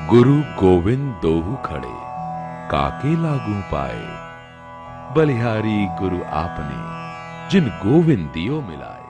गुरु गोविंद दोहु खड़े काके लागू पाए, बलिहारी गुरु आपने जिन गोविंद दियो मिलाए।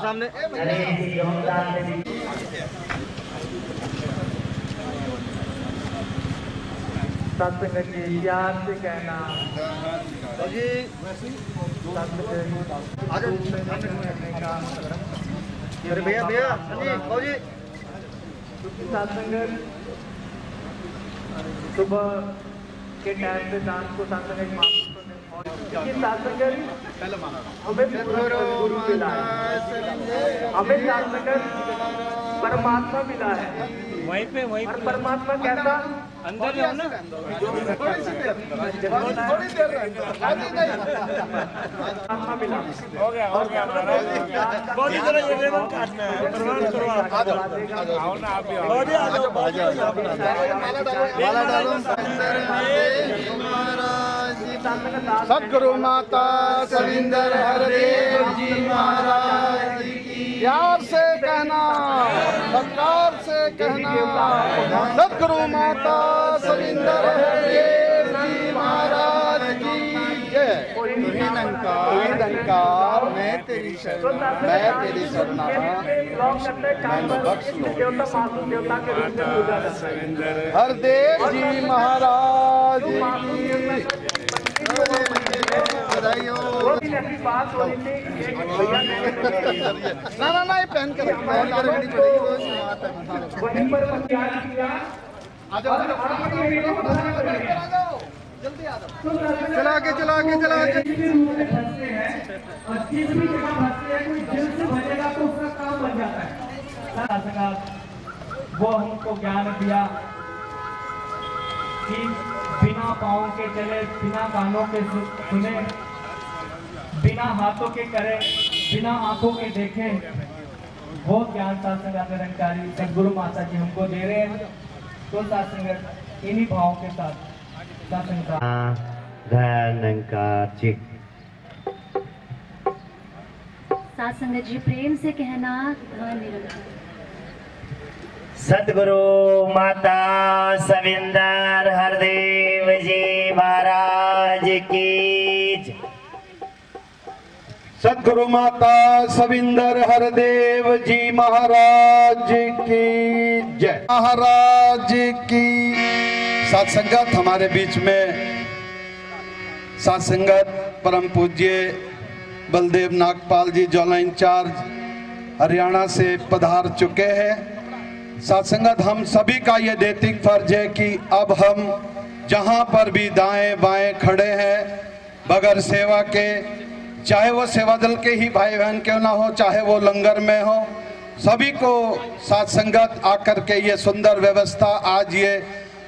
सामने सत्संग की याद से कहना जी अरे भैया भैया जी सत्संग सुबह के टाइम पे शाम को सत्संग हमें परमात्मा मिला है वहीं पे और परमात्मा कैसा अंदर जाओ ना मिला हो गया बहुत ही तरह ये लेवल काटना है प्रणाम करो आओ ना आप भी माला डालो सद्गुरु माता सविंदर हरदेव जी महाराज की प्यार से कहना सत्कार से कहना सद्गुरु माता सविंदर हरदेव जी महाराज की जय। निरंकार मैं तेरी शरण हरदेव जी महाराज की ना ये पहन कर चला के वो हमको ज्ञान दिया कि बिना पाँव के चले, बिना कानों के सुने, बिना हाथों के करे, बिना आंखों के देखे, बहुत ज्ञान सत्संग निरंकारी सदगुरु माता जी हमको दे रहे हैं। तो सत्संग इन्हीं भावों के साथ सत्संग सत्संग जी प्रेम से कहना निरंकार। सद्गुरु माता सविंदर हरदेव जी महाराज की सद्गुरु माता सविंदर हरदेव जी महाराज की जय। महाराज की सत्संगत हमारे बीच में साथ संगत परम पूज्य बलदेव नागपाल जी ज्वाला इंचार्ज हरियाणा से पधार चुके हैं। साथ संगत हम सभी का ये नैतिक फर्ज है कि अब हम जहां पर भी दाएं बाएं खड़े हैं बगैर सेवा के, चाहे वो सेवा दल के ही भाई बहन क्यों ना हो, चाहे वो लंगर में हो, सभी को साथ संगत आकर के ये सुंदर व्यवस्था आज ये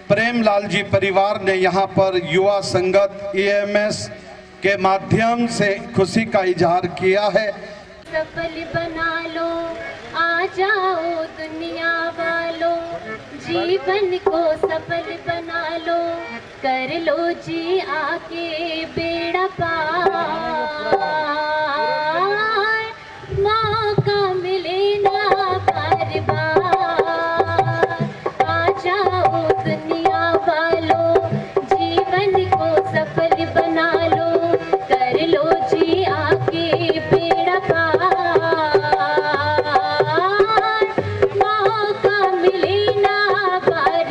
प्रेमलाल जी परिवार ने यहाँ पर युवा संगत EMS के माध्यम से खुशी का इजहार किया है। सफल बना लो, आ जाओ दुनिया वालों, जीवन को सफल बना लो, कर लो जी आके बेड़ा पार, मौका मिले ना बार बार, आ जाओ दुनिया वालों, जीवन को सफल बना लो, कर लो जी आके बेड़ा पार, मौका मिले ना बार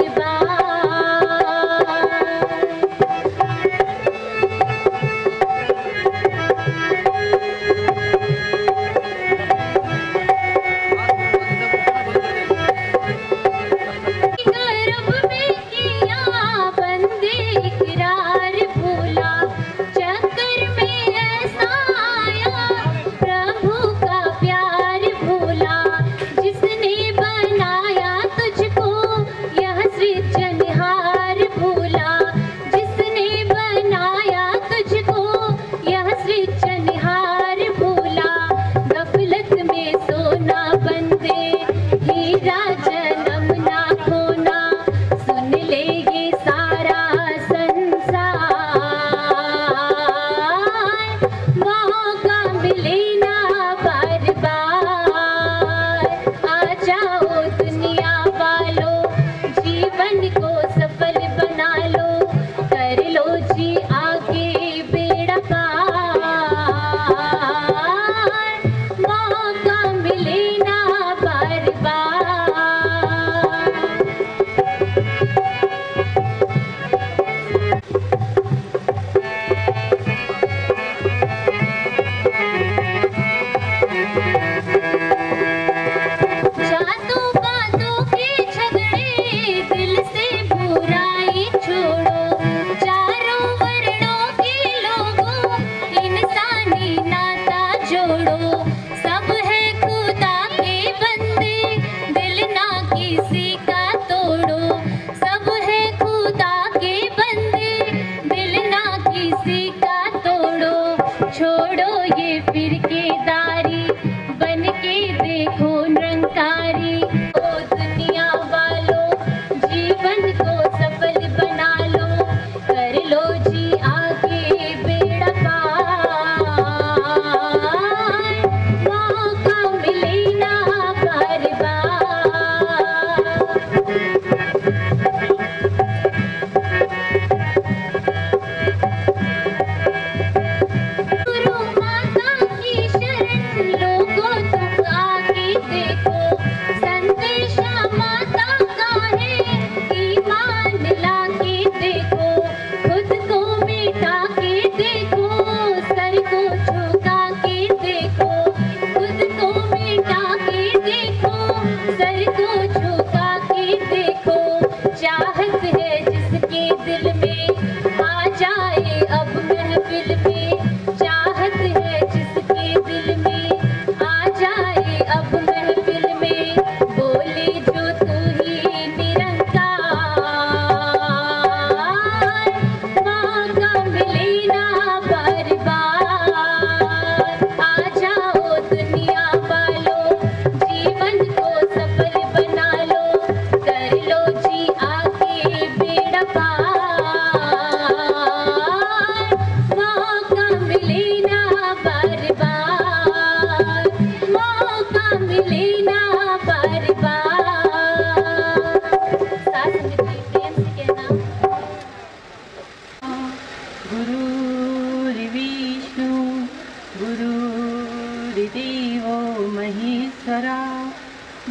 महेश्वरा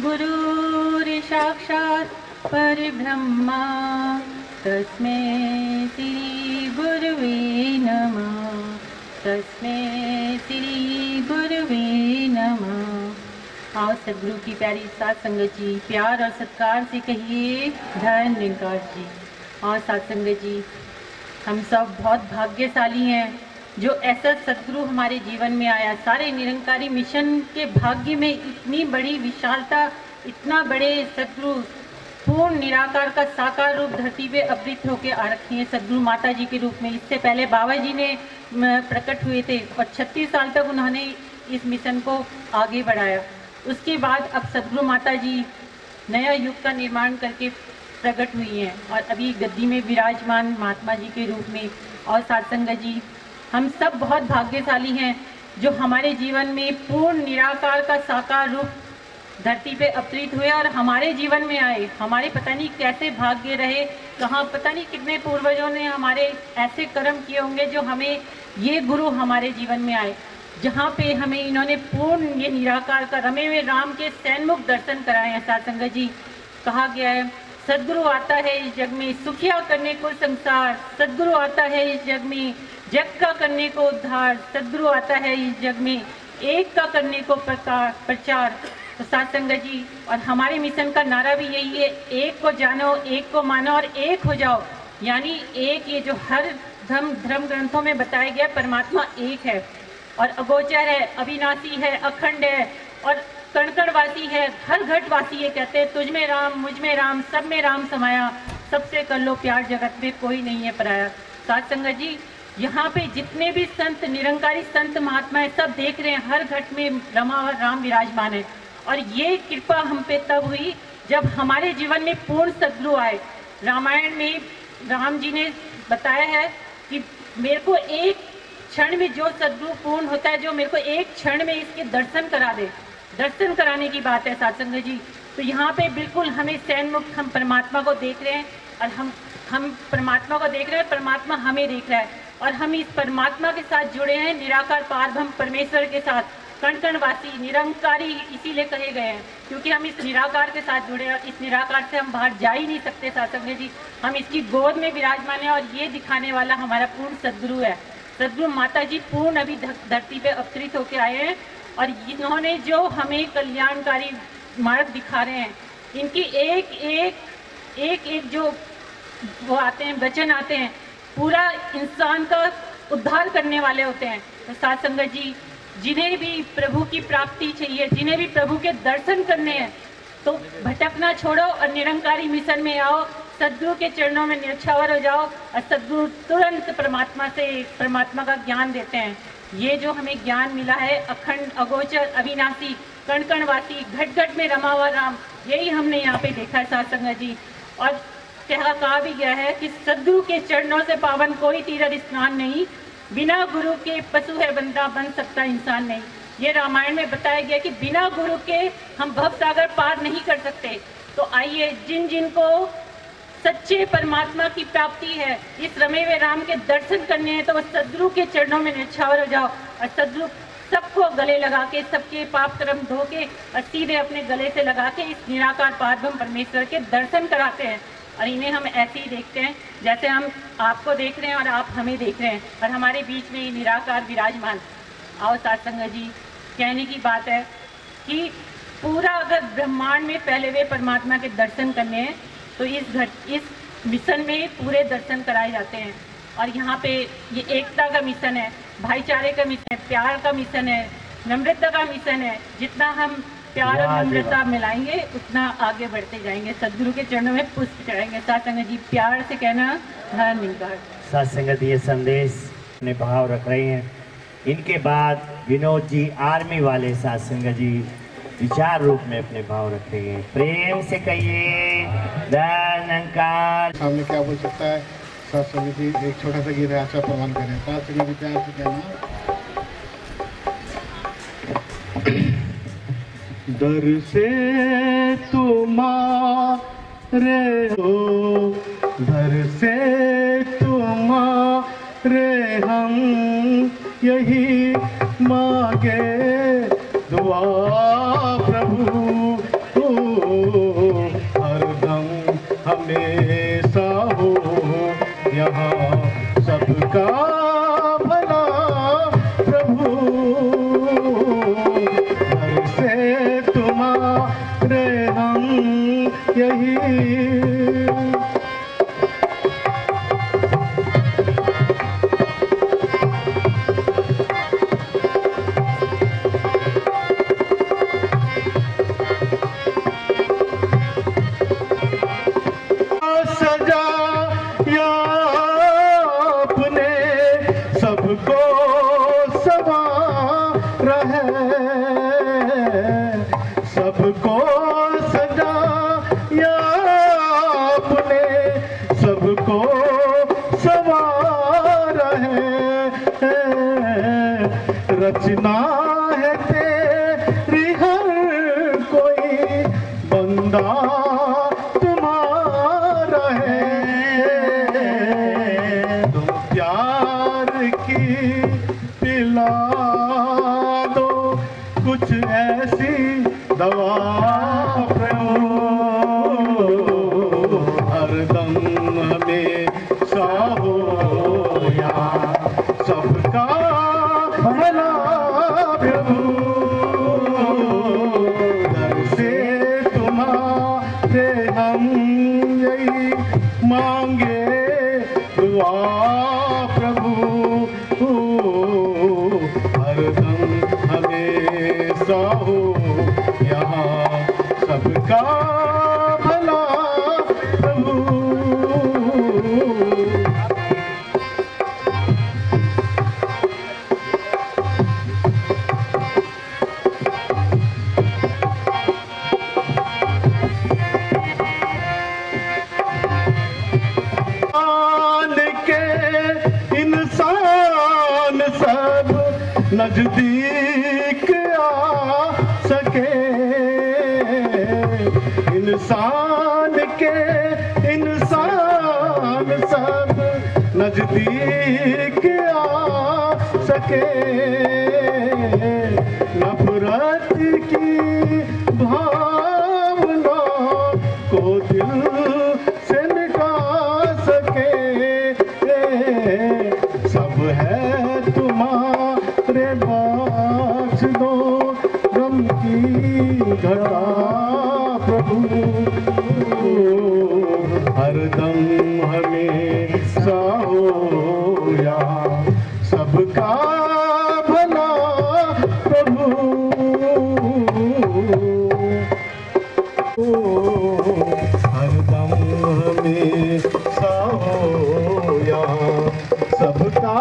गुरुर्साक्षात् परब्रह्मा तस्मै श्री गुरुवे नमः। तस्मै श्री गुरुवे नमः। आओ सदगुरु की प्यारी साथ संगत जी, प्यार और सत्कार से कहिए धन निरंकार जी। और साथ संगत जी, हम सब बहुत भाग्यशाली हैं जो ऐसा सदगुरु हमारे जीवन में आया। सारे निरंकारी मिशन के भाग्य में इतनी बड़ी विशालता, इतना बड़े सदगुरु पूर्ण निराकार का साकार रूप धरती पे अवतरित होकर आ रखी है सदगुरु माता जी के रूप में। इससे पहले बाबा जी ने प्रकट हुए थे और 36 साल तक उन्होंने इस मिशन को आगे बढ़ाया। उसके बाद अब सदगुरु माता जी नया युग का निर्माण करके प्रकट हुई हैं और अभी गद्दी में विराजमान महात्मा जी के रूप में। और साथ संगत जी, हम सब बहुत भाग्यशाली हैं जो हमारे जीवन में पूर्ण निराकार का साकार रूप धरती पे अवतरित हुए और हमारे जीवन में आए। हमारे पता नहीं कैसे भाग्य रहे, कहाँ पता नहीं कितने पूर्वजों ने हमारे ऐसे कर्म किए होंगे जो हमें ये गुरु हमारे जीवन में आए, जहाँ पे हमें इन्होंने पूर्ण ये निराकार का रमे हुए राम के सैन्मुख दर्शन कराए हैं। साथ संगत जी, कहा गया है सदगुरु आता है इस जग में सुखिया करने को संसार, सदगुरु आता है इस जग में जग का करने को उद्धार, सदगुरु आता है इस जग में एक का करने को प्रचार। तो साथ संगत जी, और हमारे मिशन का नारा भी यही है, एक को जानो, एक को मानो और एक हो जाओ। यानी एक, ये जो हर धर्म ग्रंथों में बताया गया परमात्मा एक है और अगोचर है, अविनाशी है, अखंड है और कणकणवासी है, हर घटवासी। ये कहते हैं तुझ में राम, मुझ में राम, सब में राम समाया, सबसे कर लो प्यार, जगत में कोई नहीं है पराया। साथ संगत जी, यहाँ पे जितने भी संत, निरंकारी संत महात्मा है, सब देख रहे हैं हर घट में रमा और राम विराजमान है। और ये कृपा हम पे तब हुई जब हमारे जीवन में पूर्ण सदगुरु आए। रामायण में राम जी ने बताया है कि मेरे को एक क्षण में जो सदगुरु पूर्ण होता है, जो मेरे को एक क्षण में इसके दर्शन करा दे, दर्शन कराने की बात है साथ संगत जी। तो यहाँ पे बिल्कुल हमें सैन्मुख, हम परमात्मा को देख रहे हैं और हम परमात्मा को देख रहे हैं, परमात्मा हमें देख रहा है और हम इस परमात्मा के साथ जुड़े हैं, निराकार पारब्रह्म परमेश्वर के साथ। कणकणवासी, निरंकारी इसीलिए कहे गए हैं क्योंकि हम इस निराकार के साथ जुड़े हैं और इस निराकार से हम बाहर जा ही नहीं सकते। साथ संगत जी, हम इसकी गोद में विराजमान है और ये दिखाने वाला हमारा पूर्ण सदगुरु है। सदगुरु माता जी पूर्ण अभी धरती पे अवतरित होकर आए हैं और इन्होंने जो हमें कल्याणकारी मार्ग दिखा रहे हैं, इनकी एक जो वो आते हैं, वचन आते हैं, पूरा इंसान का उद्धार करने वाले होते हैं। तो साथ संगत जी, जिन्हें भी प्रभु की प्राप्ति चाहिए, जिन्हें भी प्रभु के दर्शन करने हैं, तो भटकना छोड़ो और निरंकारी मिशन में आओ, सदगुरु के चरणों में न्यौछावर हो जाओ और सदगुरु तुरंत परमात्मा का ज्ञान देते हैं। ये जो हमें ज्ञान मिला है, अखंड, अगोचर, अविनाशी, कणकणवासी, घट घट में रमा हुआ राम, यही हमने यहाँ पे देखा है साथ संगत जी। और कहा भी गया है कि सदगुरु के चरणों से पावन कोई तीर्थ स्नान नहीं, बिना गुरु के पशु है बंदा, बन सकता इंसान नहीं। ये रामायण में बताया गया कि बिना गुरु के हम भवसागर पार नहीं कर सकते। तो आइए, जिन को सच्चे परमात्मा की प्राप्ति है, इस रमे हुए राम के दर्शन करने हैं, तो वह सदगुरु के चरणों में न्यौछावर हो जाओ और सदगुरु सबको गले लगा के, सबके पाप कर्म धो के और सीधे अपने गले से लगा के इस निराकार पारब्रह्म परमेश्वर के दर्शन कराते हैं। और इन्हें हम ऐसे ही देखते हैं जैसे हम आपको देख रहे हैं और आप हमें देख रहे हैं और हमारे बीच में ये निराकार विराजमान। आओ साथ संगत जी, कहने की बात है कि पूरा अगर ब्रह्मांड में फैले हुए परमात्मा के दर्शन करने हैं तो इस मिशन में पूरे दर्शन कराए जाते हैं। और यहाँ पे ये एकता का मिशन है, भाईचारे का मिशन है, प्यार का मिशन है, नम्रता का मिशन है। जितना हम प्यार और नम्रता मिलाएंगे उतना आगे बढ़ते जाएंगे, सदगुरु के चरणों में पुष्प चढ़ाएंगे। साथ संगत जी, प्यार से कहना धन निरंकार। साथ संगत ये संदेश अपने भाव रख रहे हैं। इनके बाद विनोद जी, आर्मी वाले साथ संगत जी विचार रूप में अपने भाव रख रहे हैं। प्रेम से कहिए धन निरंकार। सामने क्या बोल सकता है साथ संगत जी, एक छोटा सा गीत है, अच्छा प्रमाण करें। साथ संगत जी प्यार से कहना, दर से तुम्हारे हो, दर से तुम्हारे हम यही मांगे दुआ प्रभु, हरदम हमेशा हो यहाँ सबका भला रचना है तेरी हर कोई बंदा तुम्हारा है। तुम प्यार की पिला दो कुछ ऐसी दवा प्रभु, हरदम हमेशा हो या सबका भला प्रभु। दर से तुम्हारे हम यही मांगे दुआ प्रभु, हरदम हमेशा हो यहाँ सबका भला प्रभु। इंसान सब नजदीक आ सके, इंसान सब नजदीक आ सके। नफरत की भावना को दिल से मिटा सके। सब है तुम्हारे बख्श दो गम की घटा प्रभु, हरदम हमेशा हो या सबका भला प्रभु, हरदम हमेशा हो या सबका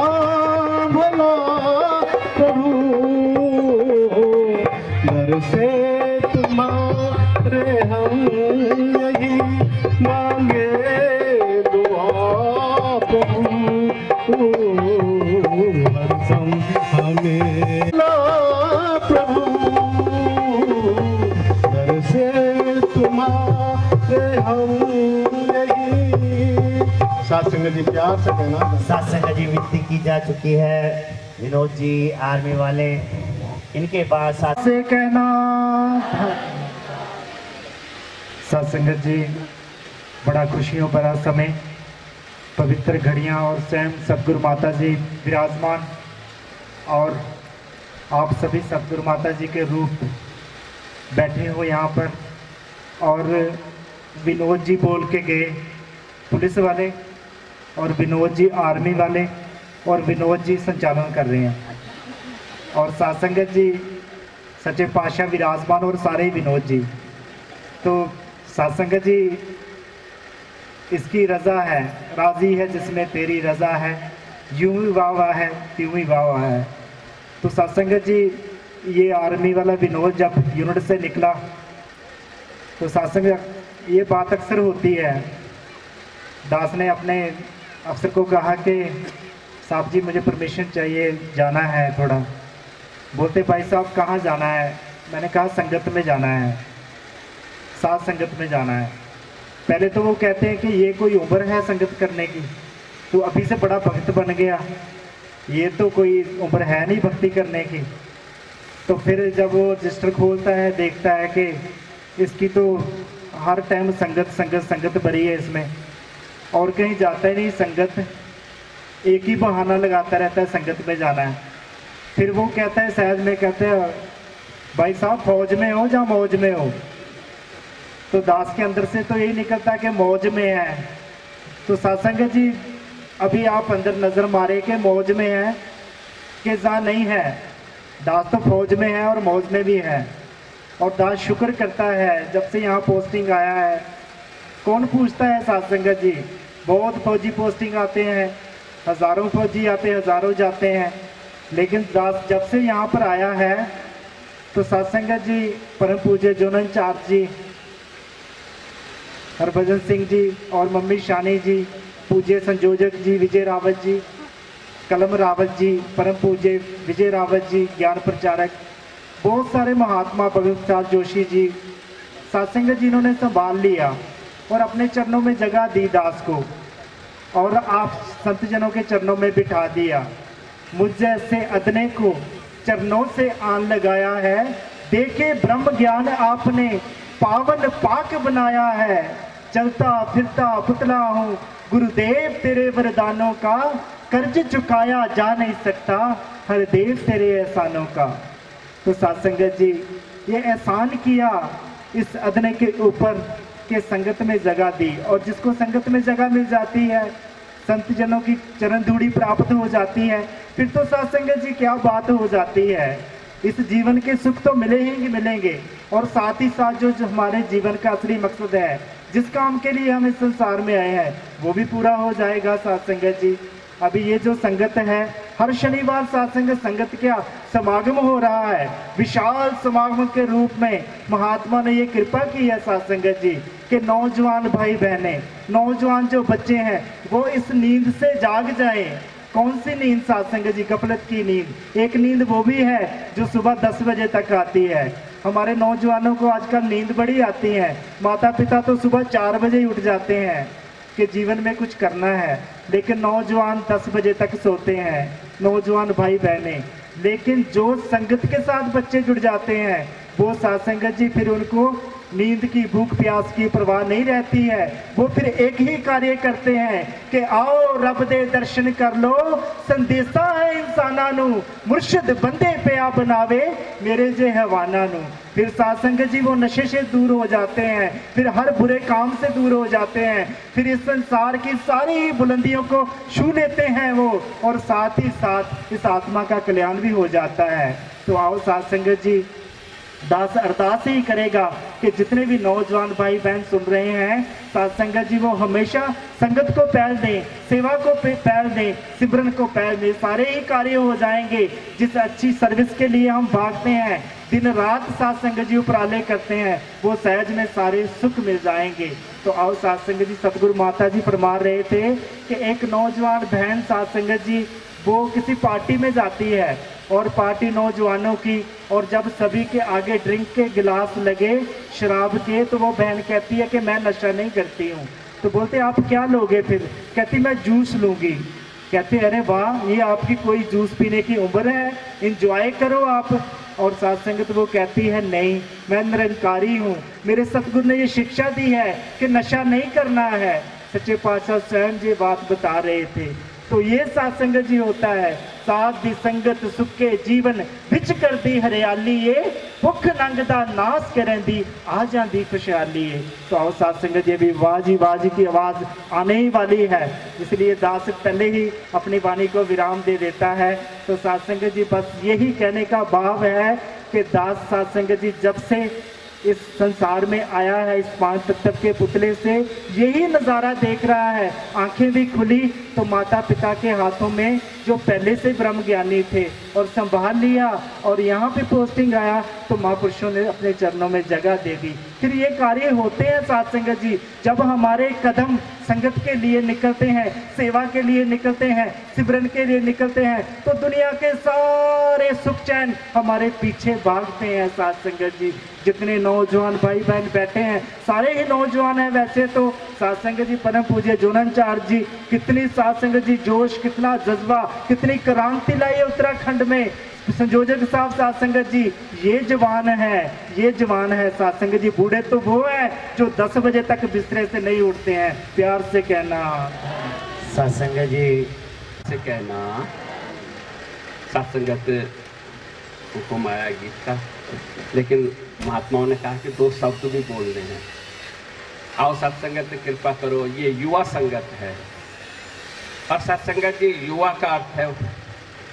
भला प्रभु। दर से तुम्हारे हम यही मांगे दुआ प्रभु, हरदम हमें प्रभु। दर से तुम्हारे हम यही। साथ संगत जी प्यार से कहना। साथ संगत जी विनती की जा चुकी है विनोद जी आर्मी वाले, इनके बाद साथ से कहना। साथ संगत जी बड़ा खुशियों भरा समय, पवित्र घड़ियां और स्वयं सतगुरु माता जी विराजमान, और आप सभी सतगुरु माता जी के रूप बैठे हो यहाँ पर। और विनोद जी बोल के गए पुलिस वाले, और विनोद जी आर्मी वाले, और विनोद जी संचालन कर रहे हैं, और साथ संगत जी सच्चे पातशाह विराजमान और सारे विनोद जी। तो साथ संगत जी इसकी रज़ा है, राज़ी है जिसमें तेरी रज़ा है, यूं ही वाह वाह है त्यों ही वाह वाह है। तो साथ संगत जी ये आर्मी वाला विनोद जब यूनिट से निकला तो साथ संगत ये बात अक्सर होती है, दास ने अपने अफसर को कहा कि साहब जी मुझे परमिशन चाहिए, जाना है थोड़ा। बोलते भाई साहब कहाँ जाना है? मैंने कहा संगत में जाना है, साथ संगत में जाना है। पहले तो वो कहते हैं कि ये कोई उम्र है संगत करने की, तो अभी से बड़ा भक्त बन गया, ये तो कोई उम्र है नहीं भक्ति करने की। तो फिर जब वो रजिस्टर खोलता है देखता है कि इसकी तो हर टाइम संगत संगत संगत भरी है इसमें, और कहीं जाता ही नहीं, संगत एक ही बहाना लगाता रहता है संगत में जाना है। फिर वो कहता है शायद में कहते हैं भाई साहब फौज में हो या मौज में हो, तो दास के अंदर से तो यही निकलता है कि मौज में है। तो सत्संग जी अभी आप अंदर नज़र मारे कि मौज में है कि जा नहीं है, दास तो फौज में है और मौज में भी है। और दास शुक्र करता है जब से यहाँ पोस्टिंग आया है। कौन पूछता है सत्संगत जी, बहुत फौजी पोस्टिंग आते हैं, हज़ारों फौजी आते हैं, हज़ारों जाते हैं, लेकिन दास जब से यहाँ पर आया है तो सत्संगत जी, परम पूज्य जोनल इंचार्ज जी हरभजन सिंह जी और मम्मी शानी जी, पूज्य संयोजक जी विजय रावत जी, कलम रावत जी, परम पूज्य विजय रावत जी, ज्ञान प्रचारक, बहुत सारे महात्मा, भगवत प्रसाद जोशी जी, सत्संग जी इन्होंने संभाल लिया और अपने चरणों में जगह दी दास को, और आप संत जनों के चरणों में बिठा दिया। मुझ जैसे अदने को चरणों से आन लगाया है, देखे ब्रह्म ज्ञान आपने पावन पाक बनाया है। चलता फिरता पुतला हूँ, गुरुदेव तेरे वरदानों का कर्ज चुकाया जा नहीं सकता, हर देव तेरे एहसानों का। तो सत्संगत जी ये एहसान किया इस अदने के ऊपर के संगत में जगह दी, और जिसको संगत में जगह मिल जाती है, संत जनों की चरण धूड़ी प्राप्त हो जाती है, फिर तो सत्संगत जी क्या बात हो जाती है। इस जीवन के सुख तो मिलेंगे, और साथ ही साथ जो हमारे जीवन का असली मकसद है, जिस काम के लिए हम इस संसार में आए हैं, वो भी पूरा हो जाएगा सत्संगत जी। अभी ये जो संगत है, हर शनिवार सत्संग संगत क्या समागम हो रहा है, विशाल समागम के रूप में महात्मा ने ये कृपा की है सत्संगत जी कि नौजवान भाई बहनें, नौजवान जो बच्चे हैं, वो इस नींद से जाग जाए। कौन सी नींद सत्संगत जी? गफलत की नींद। एक नींद वो भी है जो सुबह 10 बजे तक आती है। हमारे नौजवानों को आजकल नींद बड़ी आती है, माता पिता तो सुबह 4 बजे ही उठ जाते हैं कि जीवन में कुछ करना है, लेकिन नौजवान 10 बजे तक सोते हैं, नौजवान भाई बहनें। लेकिन जो संगत के साथ बच्चे जुड़ जाते हैं, वो सत्संगत जी फिर उनको नींद की, भूख प्यास की परवाह नहीं रहती है। वो फिर एक ही कार्य करते हैं कि आओ रब दे दर्शन कर लो, संदेशा है इंसाना नू, मुर्शिद बंदे पिया बनावे मेरे जे हवाना नू। फिर सत्संगत जी वो नशे से दूर हो जाते हैं, फिर हर बुरे काम से दूर हो जाते हैं, फिर इस संसार की सारी बुलंदियों को छू लेते हैं वो, और साथ ही साथ इस आत्मा का कल्याण भी हो जाता है। तो आओ सत्संगत जी, दास अरदास ही करेगा कि जितने भी नौजवान भाई बहन सुन रहे हैं, सत्संगत जी वो हमेशा संगत को पहल दें, सेवा को पहल दें, सिमरन को पहल दें, सारे ही कार्य हो जाएंगे। जिस अच्छी सर्विस के लिए हम भागते हैं, दिन रात सत्संगत जी उपराले करते हैं, वो सहज में सारे सुख मिल जाएंगे। तो आओ सत्संगत जी, सतगुरु माता जी फरमा रहे थे कि एक नौजवान बहन सत्संगत जी वो किसी पार्टी में जाती है, और पार्टी नौजवानों की, और जब सभी के आगे ड्रिंक के गिलास लगे शराब के, तो वो बहन कहती है कि मैं नशा नहीं करती हूँ। तो बोलते आप क्या लोगे? फिर कहती मैं जूस लूँगी। कहते अरे वाह, ये आपकी कोई जूस पीने की उम्र है, इंजॉय करो आप। और सत्संगत वो कहती है नहीं, मैं निरंकारी हूँ, मेरे सतगुरु ने ये शिक्षा दी है कि नशा नहीं करना है। सच्चे पातशाह स्वयं जी बात बता रहे थे। तो ये सत्संगत जी होता है, साथ दी संगत सुखे जीवन विच कर दी हरियाली, ये भुख नंग दा नाश करें दी आ जाती खुशहाली है। तो आओ सत्संगत जी, भी बाजी की आवाज़ आने ही वाली है, इसलिए दास पहले ही अपनी वाणी को विराम दे देता है। तो सत्संगत जी बस यही कहने का भाव है कि दास सत्संगत जी जब से इस संसार में आया है, इस 5 तत्व के पुतले से यही नज़ारा देख रहा है। आंखें भी खुली तो माता पिता के हाथों में जो पहले से ब्रह्म ज्ञानी थे और संभाल लिया, और यहाँ पे पोस्टिंग आया तो महापुरुषों ने अपने चरणों में जगह दे दी। फिर ये कार्य होते हैं सत्संगत जी, जब हमारे कदम संगत के लिए निकलते हैं, सेवा के लिए निकलते हैं, सिमरन के लिए निकलते हैं, तो दुनिया के सारे सुख चैन हमारे पीछे भागते हैं सत्संगत जी। जितने नौजवान भाई बहन बैठे हैं सारे ही नौजवान हैं वैसे तो। सत्संगत जी परम पूज्य जोनाचार्य जी, कितनी सत्संगत जी जोश, कितना जज्बा, कितनी क्रांति लाई उत्तराखंड में। संयोजक साहब सत्संगत जी, ये जवान है सत्संगत जी। बूढ़े तो वो है जो 10 बजे तक बिस्तरे से नहीं उठते हैं। प्यार से कहना सत्संगत जी से कहना, सत्संगत हुक्म आया गीत का, लेकिन महात्माओं ने कहा कि 2 शब्द भी बोलने हैं। आओ सत्संगत कृपा करो, ये युवा संगत है, और सत्संगत जी युवा का अर्थ है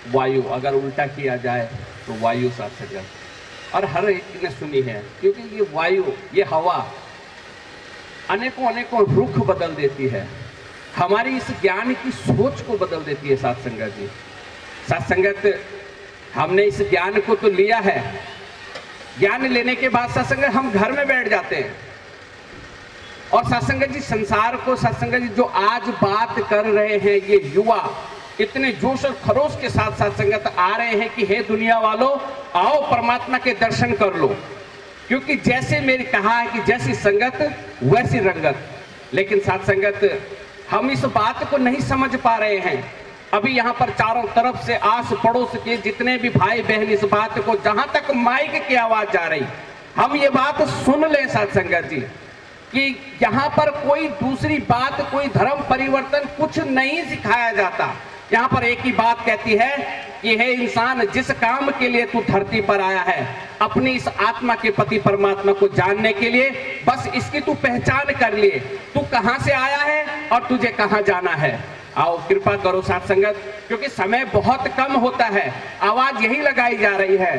वायु, अगर उल्टा किया जाए तो वायु सत्संगत, और हर एक ने सुनी है, क्योंकि ये वायु, ये हवा अनेकों रुख बदल देती है, हमारी इस ज्ञान की सोच को बदल देती है सत्संगत जी। सत्संगत हमने इस ज्ञान को तो लिया है, ज्ञान लेने के बाद सत्संगत हम घर में बैठ जाते हैं, और सत्संगत जी संसार को, सत्संगत जी जो आज बात कर रहे हैं ये युवा, इतने जोश और खरोश के साथ साथ संगत आ रहे हैं कि हे दुनिया वालों, आओ परमात्मा के दर्शन कर लो। क्योंकि जैसे मेरे कहा है कि जैसी संगत वैसी रंगत, लेकिन साथ संगत हम इस बात को नहीं समझ पा रहे हैं। अभी यहाँ पर चारों तरफ से आस पड़ोस के जितने भी भाई बहन इस बात को, जहां तक माइक की आवाज जा रही, हम ये बात सुन लें साथ संगत जी कि यहाँ पर कोई दूसरी बात, कोई धर्म परिवर्तन कुछ नहीं सिखाया जाता। यहाँ पर एक ही बात कहती है कि हे इंसान, जिस काम के लिए तू धरती पर आया है, अपनी इस आत्मा के पति परमात्मा को जानने के लिए, बस इसकी तू पहचान कर लिए, तू कहां से आया है और तुझे कहां जाना है। आओ कृपा करो साथ संगत, क्योंकि समय बहुत कम होता है, आवाज यही लगाई जा रही है।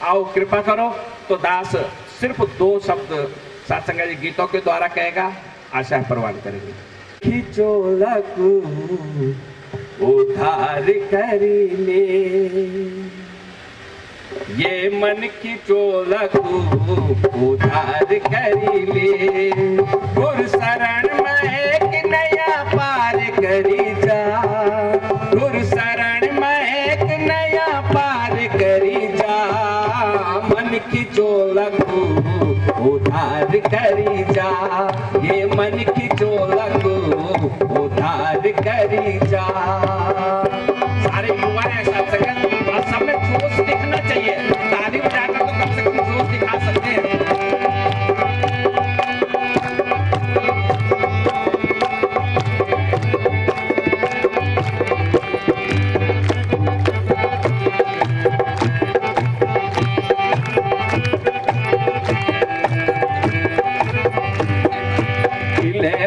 आओ कृपा करो। तो दास सिर्फ 2 शब्द साथ संगत जी गीतों के द्वारा कहेगा, आशा प्रवान करेंगे। खिचोलकू उधार करी ले, ये मन खिचोलकू उधार करी ले, गुरु शरण में एक नया पार करी जा, गुरु शरण में एक नया पार करी जा, मन खिचोलकू उधार करी जा, ये मन खिचोलकू उधार करी जा। सारे युवा हैं साथ संगत, और सब में जोश दिखना चाहिए, ताली बजाकर तो कम से कम जोश दिखा सकते हैं।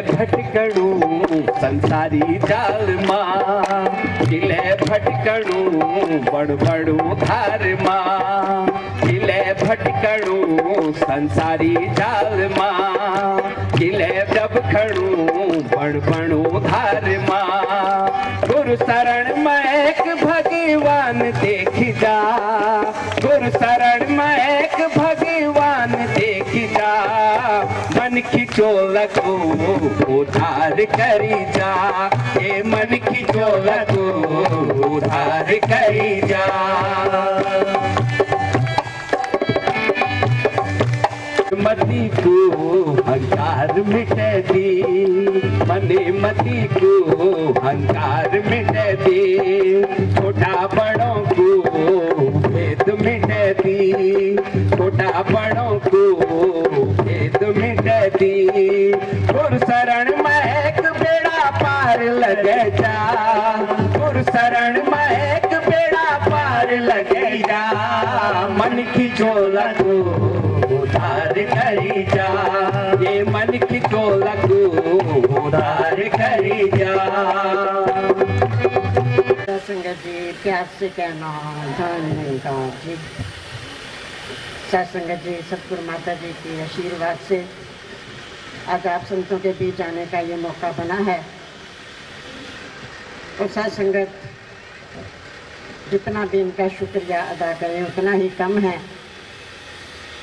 भटकड़ू संसारी जाल माँ, किले भटकड़ू बड़ बड़ू धार माँ, किले भटकड़ू संसारी जाल माँ, किले जब खड़ू बड़ बड़ू धार माँ, गुरु शरण में एक भगवान देख जा, गुरु शरण में एक भगवान देख जा, मन खिचोलकू उधार करी जा, ये मन खिचोलकू उधार करी जा। मती को हंकार मिट दी, मने मती को हंकार मिट दी, छोटा बड़ों को भेद मिट दी, छोटा बड़ों को भेद मिट दी, गुरु शरण में एक बेड़ा पार लग जा, गुरु शरण में एक बेड़ा पार लग जा, मन खिचोलकू उधार करी जा, ये मन खिचोलकू उधार करी जा। संगत जी प्यार से कहना धन्यवाद जी। सत्संगत जी सतगुरु माता जी के आशीर्वाद से आज आप संतों के बीच आने का ये मौका बना है। और सत्संगत जितना भी इनका शुक्रिया अदा करें उतना ही कम है।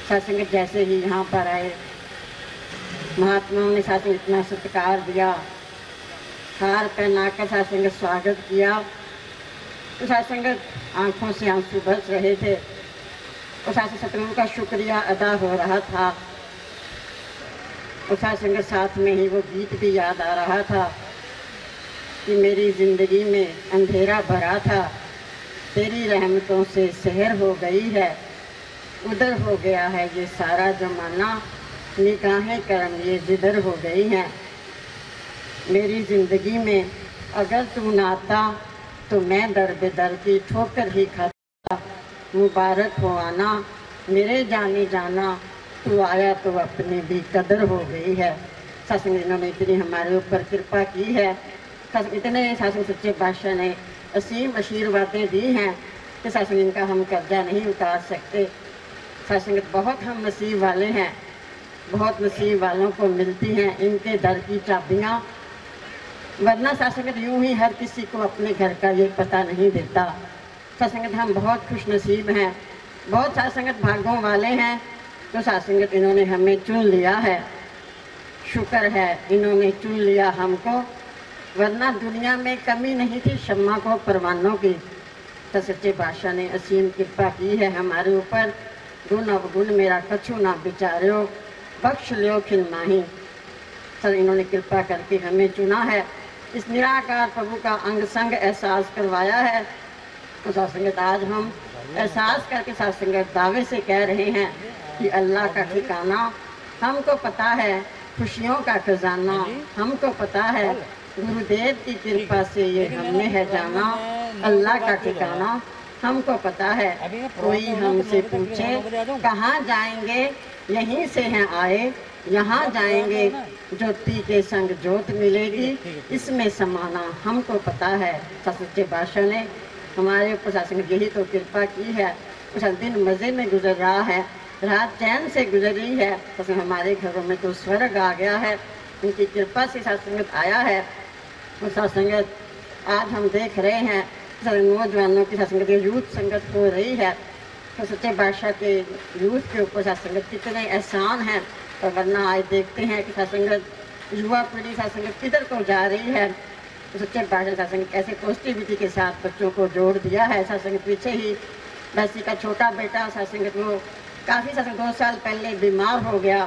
सत्संगत जैसे ही यहाँ पर आए, महात्माओं ने सत्संग इतना सत्कार दिया, हार पहनाकर सत्संगत स्वागत किया, तो सत्संगत आंखों से आंसू बरस रहे थे और सतगुरु का शुक्रिया अदा हो रहा था। और सत्संगत साथ में ही वो गीत भी याद आ रहा था कि मेरी ज़िंदगी में अंधेरा भरा था, तेरी रहमतों से सहर हो गई है, उधर हो गया है ये सारा ज़माना, निगाहें करम ये जिधर हो गई हैं। मेरी ज़िंदगी में अगर तू ना आता तो मैं दर बेदर की ठोकर ही खाता, मुबारक हो आना मेरे जाने जाना, तू आया तो अपनी भी कदर हो गई है। सत्संग इन्होंने इतनी हमारे ऊपर कृपा की है, इतने सत्संग सच्चे बादशाह ने असीम आशीर्वादें दी हैं कि सत्संग इनका हम कर्जा नहीं उतार सकते। सत्संग बहुत हम नसीब वाले हैं, बहुत नसीब वालों को मिलती हैं इनके दर की चाबियाँ, वरना सत्संगत यूँ ही हर किसी को अपने घर का ये पता नहीं देता। सत्संगत हम बहुत खुश नसीब हैं, बहुत सत्संगत भागों वाले हैं, तो सत्संगत इन्होंने हमें चुन लिया है। शुक्र है इन्होंने चुन लिया हमको वरना दुनिया में कमी नहीं थी शम्मा को परवानों की। तो सच्चे बादशाह ने असीम कृपा की है हमारे ऊपर। गुण अवगुण मेरा कछु ना विचार्यो, बख्श लियो खिल माही। सर इन्होंने कृपा करके हमें चुना है, इस निराकार प्रभु का अंग संग एहसास करवाया है। तो सत्संगत आज हम एहसास करके सत्संगत दावे से कह रहे हैं कि अल्लाह का ठिकाना हमको पता है, खुशियों का खजाना हमको पता है, गुरुदेव की कृपा से ये हमने है जाना। अल्लाह का ठिकाना हमको पता है, कोई हमसे पूछे कहाँ जाएंगे, यहीं से हैं आए, यहाँ जाएंगे ज्योति के संग ज्योत मिलेगी, इसमें समाना हमको पता है। सच्चे बादशाह ने हमारे ऊपर शासन यही तो कृपा की है। कुछ दिन मज़े में गुजर रहा है, रात चैन से गुजरी है, तो हमारे घरों में तो स्वर्ग आ गया है। उनकी कृपा से सत्संगत आया है। तो सत्संगत आज हम देख रहे हैं नौजवानों की सत्संगत यूथ संगत हो रही है। तो सच्चे बादशाह के यूथ के ऊपर सत्संगत कितने एहसान हैं। तो वरना आज देखते हैं कि सत्संगत युवा पीढ़ी सत्संगत किधर को जा रही है। तो सच्चे बादशाह सत्संगत कैसे पॉजिटिविटी के साथ बच्चों को जोड़ दिया है। सत्संगत पीछे ही वैसी का छोटा बेटा सत्संगत वो काफ़ी सत्संग 2 साल पहले बीमार हो गया।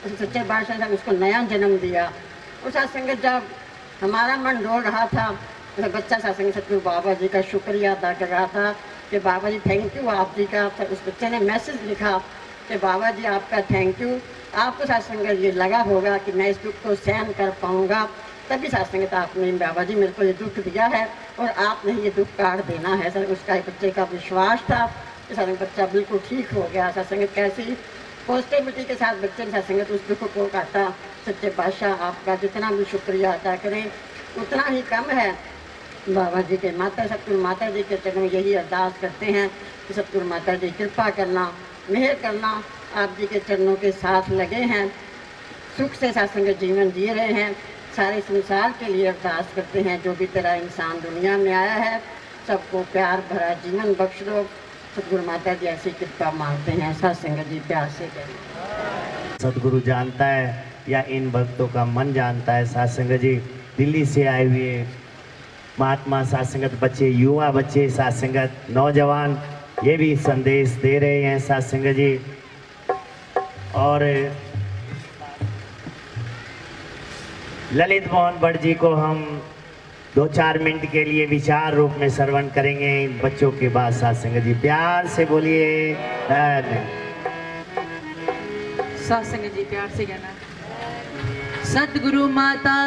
तो सच्चे बादशाह ने उसको नया जन्म दिया। उस सत्संगत जब हमारा मन डोल रहा था, तो बच्चा सत्संग सतगुरु बाबा जी का शुक्रिया अदा कर रहा था कि बाबा जी थैंक यू आप जी का। तो उस बच्चे ने मैसेज लिखा कि बाबा जी आपका थैंक यू, आपको सत्संगत ये लगा होगा कि मैं इस दुख को सहन कर पाऊँगा, तभी सत्संगत आपने बाबा जी मेरे को ये दुख दिया है और आपने ये दुख काट देना है। सर उसका एक बच्चे का विश्वास था कि सत्संग बच्चा बिल्कुल ठीक हो गया। सत्संगत कैसी पॉजिटिविटी के साथ बच्चे ने सत्संगत उस दुख को काटा। सच्चे बादशाह आपका जितना भी शुक्रिया अदा करें उतना ही कम है। बाबा जी के माता सतगुरु माता जी के चरणों यही अरदास करते हैं कि सतगुरु माता जी कृपा करना, मेहर करना, आप जी के चरणों के साथ लगे हैं, सुख से सत्संगत जीवन जी रहे हैं। सारे संसार के लिए अरदास करते हैं जो भी तेरा इंसान दुनिया में आया है सबको प्यार भरा जीवन बख्श दो। सतगुरु माता जी ऐसी कृपा मांगते हैं। सत्संगत जी प्यार से करें। सतगुरु जानता है या इन भक्तों का मन जानता है। सत्संगत जी दिल्ली से आए हुए महात्मा सत्संगत बच्चे, युवा बच्चे सत्संगत नौजवान ये भी संदेश दे रहे हैं सत्संगत जी। और ललित मोहन भट्ट जी को हम 2-4 मिनट के लिए विचार रूप में श्रवण करेंगे। इन बच्चों के बाद सत्संगत जी प्यार से बोलिए। सत्संगत जी प्यार से कहना। सतगुरु माता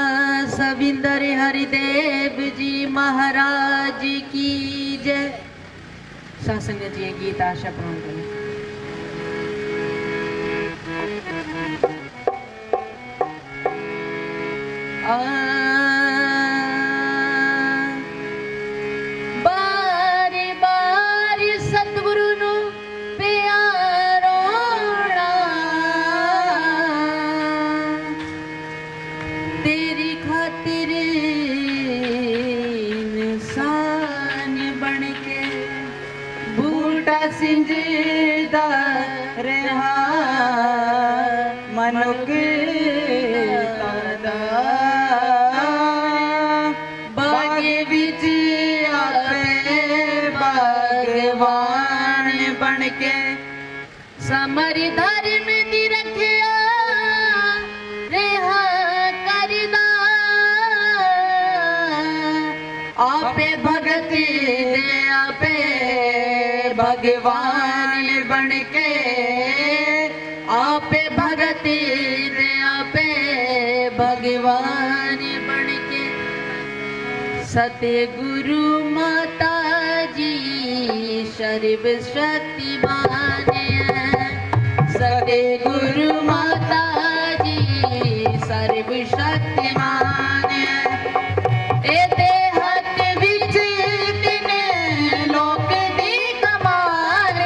सविंदर हरिदेव जी महाराज की जय। सत्संगत जी गीत आशा प्रणाम करें। बारी बारी सतगुरु नु प्यारोड़ा तेरी खातिर इंसान बन के बूटा सिंजदा रहा मनुख समरि धर्म दी रखिया रेहा करदा आपे भगति दे आपे भगवान बन के आपे भगति दे आपे भगवान बन के। सतगुरु माता जी सर्व शक्तिमान सतगुरु माता जी सर्व शक्तिमान ए देहत विच तिने लोक दी कमान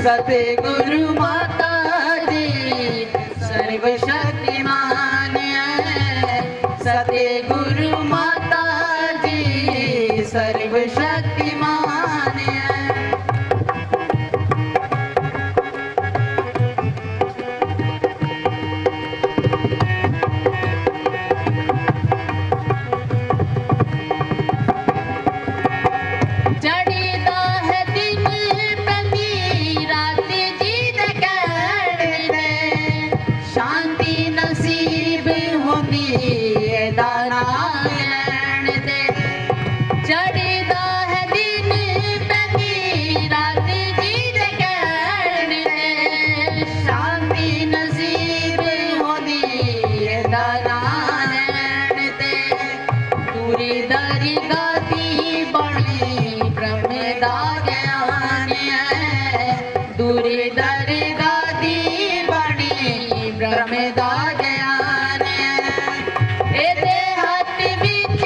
सतगुरु माता जी सर्व शक्तिमान सतगुरु माता जी सर्व शक्तिमान दूरी दरी गाती बड़ी ब्रह्मदा ज्ञान है, दूरी दरी गाती बड़ी ब्रह्मदा ज्ञान है। एदे हाथ विच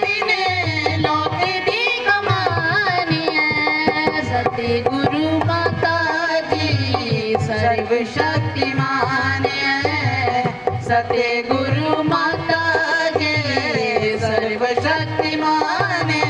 तिने लोक दी कमानी है, सती गुरु माता जी सर्व शक्तिमान है, सती गुरु माता जी सर्व शक्तिमान है।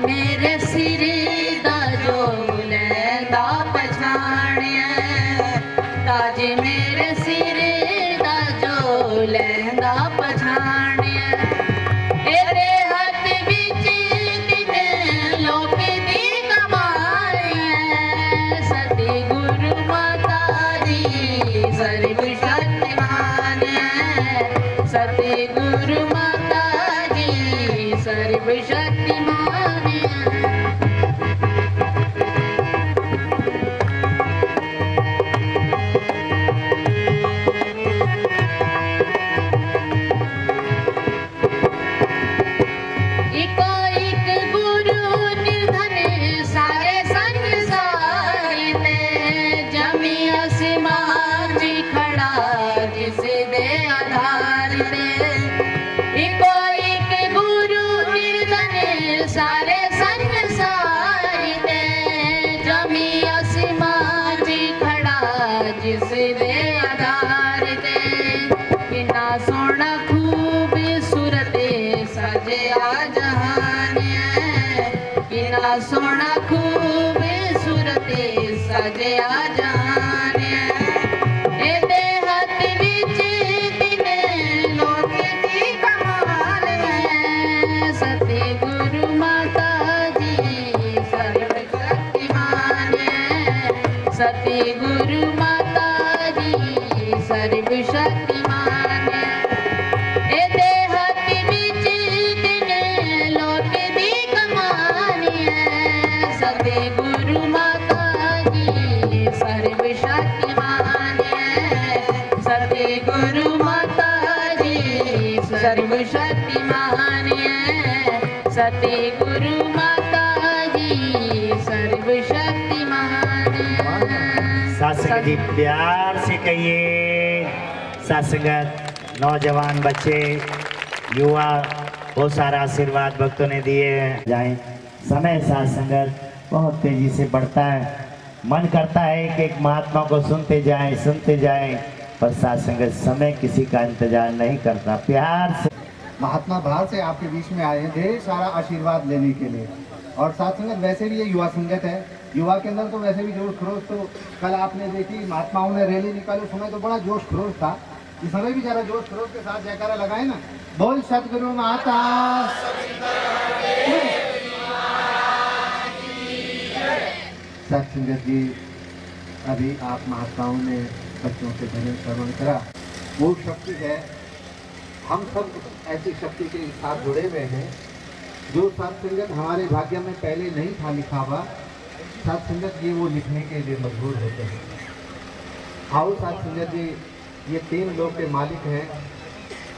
मेरे सिर दा जो लैंदा पछाणिया, ताज मेरे सिर दा जो लैंदा पछाणिया। एदे हाथ विच तिने लोक दी कमाई है, सती गुरु माता जी सर्व शक्तिमान है, सती गुरु माता जी सर्व शक्तिमान। सोना खूब सूरते सजया जान, एदे हाथ विच तिने लोक दी कमाल है, सती गुरु माता जी सर्व शक्तिमान है, सती गुरु माता जी सर्व शक्तिमान है। एदे हाथ विच तिने लोक दी कमानी है, सती गुरु माता जी सर्व शक्तिमान है, सती गुरु माता जी सर्व शक्तिमान है, सती गुरु माता जी सर्व शक्तिमान है। सत्संग जी प्यार से कहिए, सत्संगत नौजवान बच्चे युवा बहुत सारा आशीर्वाद भक्तों ने दिए जाएं। समय साथ संगत बहुत तेजी से बढ़ता है, मन करता है कि एक महात्मा को सुनते जाएं, पर साथ संगत समय किसी का इंतजार नहीं करता। प्यार से महात्मा बाहर से आपके बीच में आए हैं ढेर सारा आशीर्वाद लेने के लिए, और साथ संगत वैसे भी ये युवा संगत है, युवा के अंदर तो वैसे भी जोश खरोश, तो कल आपने देखी महात्माओं ने रैली निकाली, उस समय तो बड़ा जोश खरोश था, इस समय भी जरा जोश खरोश के साथ जयकारा लगाए ना, बोल सतगुरु माता। सत संगत जी, अभी आप महात्माओं ने बच्चों से भजन श्रवण करा, वो शक्ति है, हम सब ऐसी शक्ति के साथ जुड़े हुए हैं जो सत्संगत हमारे भाग्य में पहले नहीं था लिखा हुआ, सत्संगत ये वो लिखने के लिए मजबूर होते हैं। आओ सत्संगत जी, ये 3 लोक के मालिक हैं।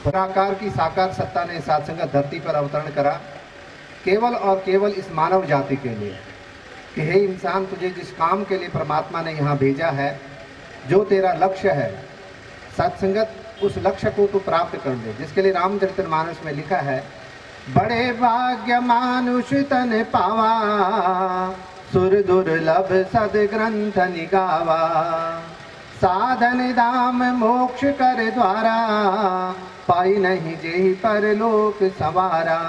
निराकार की साकार सत्ता ने सत्संगत धरती पर अवतरण करा केवल और केवल इस मानव जाति के लिए कि हे इंसान, तुझे जिस काम के लिए परमात्मा ने यहाँ भेजा है, जो तेरा लक्ष्य है सत्संगत, उस लक्ष्य को तू प्राप्त कर ले, जिसके लिए रामचरितमानस में लिखा है, बड़े भाग्य मानुष तन पावा, सुर दुर्लभ सद ग्रंथ निगावा, साधन दाम मोक्ष कर द्वारा, पाई नहीं जेहि परलोक सवारा,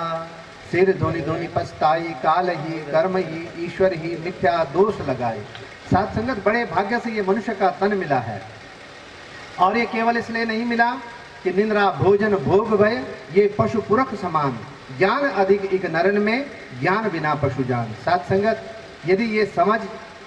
सिर धुनि धुनि पछताई, काल ही कर्म ही ईश्वर ही मिथ्या दोष लगाए। सत्संगत बड़े भाग्य से ये मनुष्य का तन मिला है, और ये केवल इसलिए नहीं मिला कि निंद्रा भोजन भोग भय, ये पशु पुरख समान, ज्ञान अधिक एक नरन में, ज्ञान बिना पशु जान। सत्संगत यदि ये समझ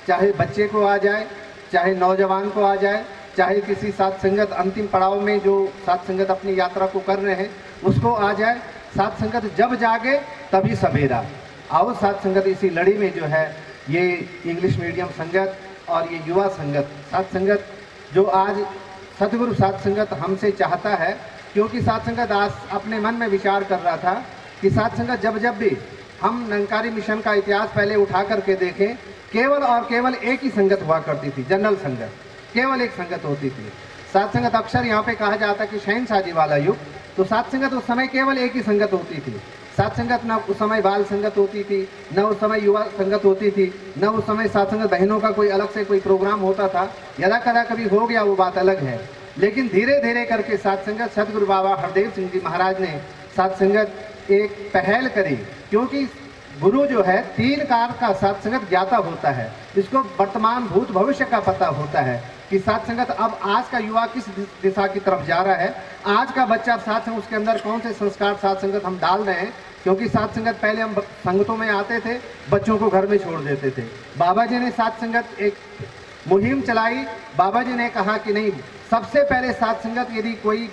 चाहे बच्चे को आ जाए, चाहे नौजवान को आ जाए, चाहे किसी सत्संगत अंतिम पड़ाव में जो सत्संगत अपनी यात्रा को कर रहे हैं उसको आ जाए, सत्संगत जब जागे तभी सवेरा। आओ सत्संगत इसी लड़ी में जो है ये इंग्लिश मीडियम संगत और ये युवा संगत, सत्संगत जो आज सतगुरु सत्संगत हमसे चाहता है, क्योंकि सत्संगत आज अपने मन में विचार कर रहा था कि सत्संगत जब जब भी हम निरंकारी मिशन का इतिहास पहले उठा करके देखें, केवल और केवल एक ही संगत हुआ करती थी, जनरल संगत, केवल एक संगत होती थी। सत्संगत अक्सर यहाँ पे कहा जाता कि शहनशाही वाला युग, तो सत्संगत उस समय केवल एक ही संगत होती थी। सत्संगत न उस समय बाल संगत होती थी, न उस समय युवा संगत होती थी, न उस समय सत्संगत बहनों का कोई अलग से कोई प्रोग्राम होता था, यदा कदा कभी हो गया वो बात अलग है। लेकिन धीरे धीरे करके सत्संगत सतगुरु बाबा हरदेव सिंह जी महाराज ने सत्संगत एक पहल करी, क्योंकि गुरु जो है 3 कार का सत्संगत ज्ञाता होता है, इसको वर्तमान भूत भविष्य का पता होता है कि सत्संगत अब आज का युवा किस दिशा की तरफ जा रहा है, आज का बच्चा सत्संग उसके अंदर कौन से संस्कार सत्संगत हम डाल रहे हैं। क्योंकि सत्संगत पहले हम संगतों में आते थे, बच्चों को घर में छोड़ देते थे। बाबा जी ने सत्संगत एक मुहिम चलाई, बाबा जी ने कहा कि नहीं, सबसे पहले सत्संगत यदि कोई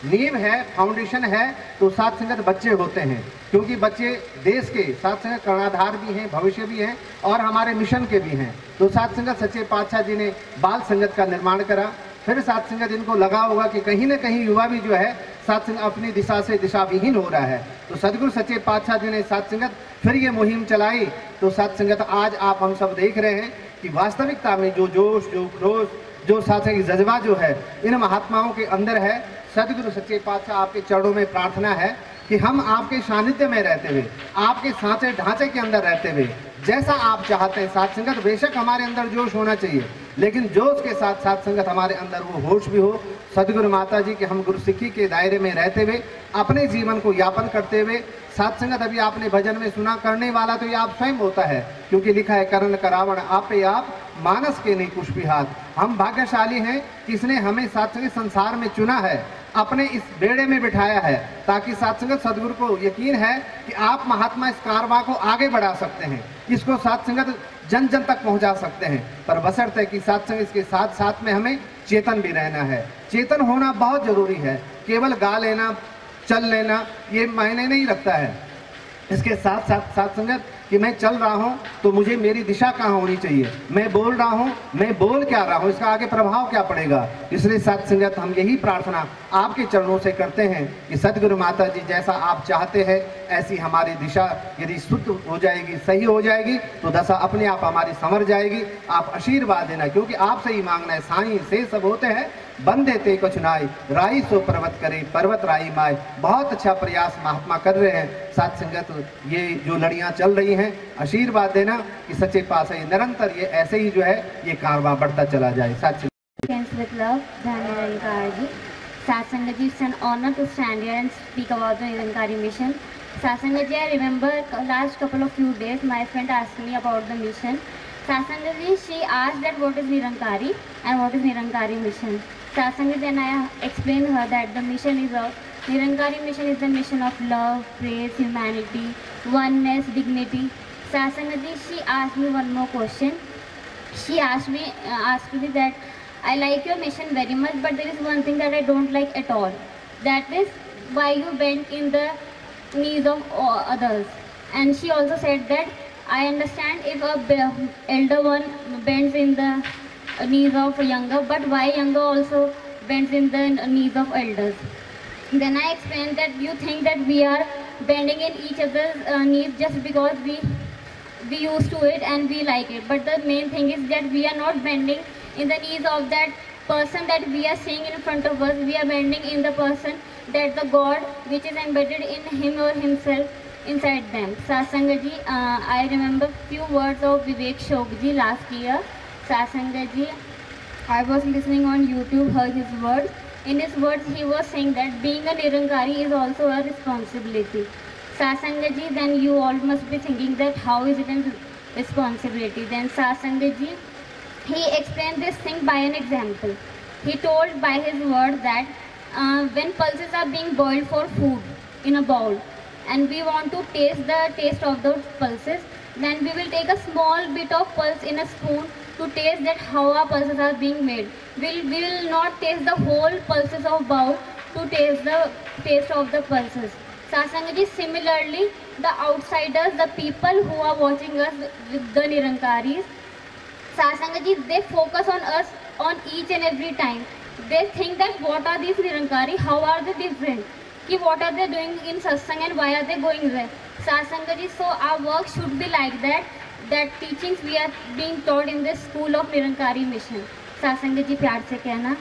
नींव है, फाउंडेशन है, तो सत्संगत बच्चे होते हैं, क्योंकि बच्चे देश के सत्संगत कर्णाधार भी हैं, भविष्य भी हैं और हमारे मिशन के भी हैं। तो सत्संगत सच्चे पातशाह जी ने बाल संगत का निर्माण करा। फिर सत्संगत इनको लगा होगा कि कहीं न कहीं युवा भी जो है सत्संग अपनी दिशा से दिशा विहीन हो रहा है, तो सदगुरु सच्चे पातशाह जी ने सत्संगत फिर ये मुहिम चलाई। तो सत्संगत आज आप हम सब देख रहे हैं कि वास्तविकता में जो जोश, जो क्रोध, जो सत्संग जज्बा जो है इन महात्माओं के अंदर है। सदगुरु सच्चे पातशाह आपके चरणों में प्रार्थना है कि हम आपके सानिध्य में रहते हुए, आपके सांचे ढांचे के अंदर रहते हुए, जैसा आप चाहते हैं सत्संगत, बेशक हमारे अंदर जोश होना चाहिए, लेकिन जोश के साथ सत्संगत हमारे अंदर वो होश भी हो। सदगुरु माता जी के हम गुरु सिक्खी के दायरे में रहते हुए अपने जीवन को यापन करते हुए सत्संगत, अभी आपने भजन में सुना, करने वाला तो ये आप स्वयं होता है, क्योंकि लिखा है करण करावण आपे आप, मानस के नहीं कुछ भी हाथ। हम भाग्यशाली हैं कि इसने हमें सत्संग संसार में चुना है, अपने इस बेड़े में बिठाया है, ताकि सत्संगत सदगुरु को यकीन है कि आप महात्मा इस कारवां को आगे बढ़ा सकते हैं, इसको सत्संगत जन जन तक पहुंचा सकते हैं। पर बशर्ते कि सत्संग इसके साथ साथ में हमें चेतन भी रहना है। चेतन होना बहुत जरूरी है, केवल गा लेना, चल लेना ये मायने नहीं रखता है। इसके साथ साथ सत्संगत कि मैं चल रहा हूँ तो मुझे मेरी दिशा कहाँ होनी चाहिए, मैं बोल रहा हूँ, मैं बोल क्या रहा हूँ, इसका आगे प्रभाव क्या पड़ेगा। इसलिए सत्संगत हम यही प्रार्थना आपके चरणों से करते हैं कि सदगुरु माता जी जैसा आप चाहते हैं ऐसी हमारी दिशा यदि शुद्ध हो जाएगी, सही हो जाएगी, तो दशा अपने आप हमारी संवर जाएगी। आप आशीर्वाद देना, क्योंकि आपसे ही मांगना है। साईं से सब होते हैं, बंदे ते कुछ नाई, राई सो पर्वत करे, पर्वत राई माए। बहुत अच्छा प्रयास महात्मा कर रहे हैं। सत्संगत ये जो लड़ियां चल रही हैं, आशीर्वाद देना कि सच्चे पास है निरंतर ये ऐसे ही जो है ये कारवां बढ़ता चला जाए। Satsangaji, it's an honor to stand here and speak about the Nirankari mission. Satsanga ji, I remember last couple of few days, my friend asked me about the mission. Satsanga ji, she asked that what is Nirankari and what is Nirankari mission. Satsanga ji and I explained her that the mission is Nirankari mission is the mission of love, praise, humanity, oneness, dignity. Satsanga ji, she asked me one more question. She asked me that I like your mission very much, but there is one thing that I don't like at all. That is why you bend in the knees of others. And she also said that I understand if a elder one bends in the knees of younger, but why younger also bends in the knees of elders. Then I explained that you think that we are bending in each other's knees just because we used to it and we like it. But the main thing is that we are not bending in the knees of that person that we are seeing in front of us. We are bending in the person that the God which is embedded in him or himself inside them. Satsanga ji, I remember few words of Vivek Shok ji last year. Satsanga ji, I was listening on YouTube, heard his words. In his words, he was saying that being a Nirankari is also a responsibility. Satsanga ji, then you all must be thinking that how is it a responsibility? Then Satsanga ji, he explained this thing by an example. He told by his word that when pulses are being boiled for food in a bowl and we want to taste the taste of those pulses, then we will take a small bit of pulse in a spoon to taste that how our pulses are being made. We will not taste the whole pulses of bowl to taste the taste of the pulses. Satsanga ji, similarly, the outsiders, the people who are watching us with the Nirankaris, Satsanga ji, they focus on us on each and every time. They think that what are these Nirankari, how are they different, ki what are they doing in satsang and why are they going there. Satsanga ji, so our work should be like that, that teachings we are being taught in the school of Nirankari mission. Satsanga ji, प्यार से कहना.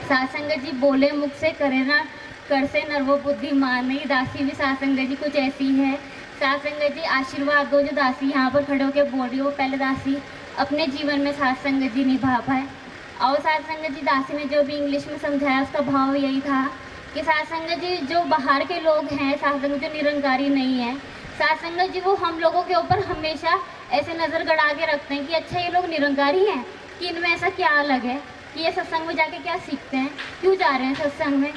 Satsanga ji, बोले मुख से करे ना कर से नर्वो बुद्धिमान नहीं. दासी भी सासंगा जी कुछ ऐसी है. सासंगा जी, आशीर्वाद दो जो दासी यहाँ पर खड़े होकर बोल रही हो. पहले दासी अपने जीवन में सासंगा जी निभा पाए. और सासंगा जी, दासी ने जो भी इंग्लिश में समझाया उसका भाव यही था कि सासंगा जी जो बाहर के लोग हैं, सासंगा जो निरंकारी नहीं है, सासंगा जी वो हम लोगों के ऊपर हमेशा ऐसे नज़र गड़ा के रखते हैं कि अच्छा ये लोग निरंकारी हैं, कि इनमें ऐसा क्या अलग है, कि ये सत्संग में जाके क्या सीखते हैं, क्यों जा रहे हैं सत्संग में.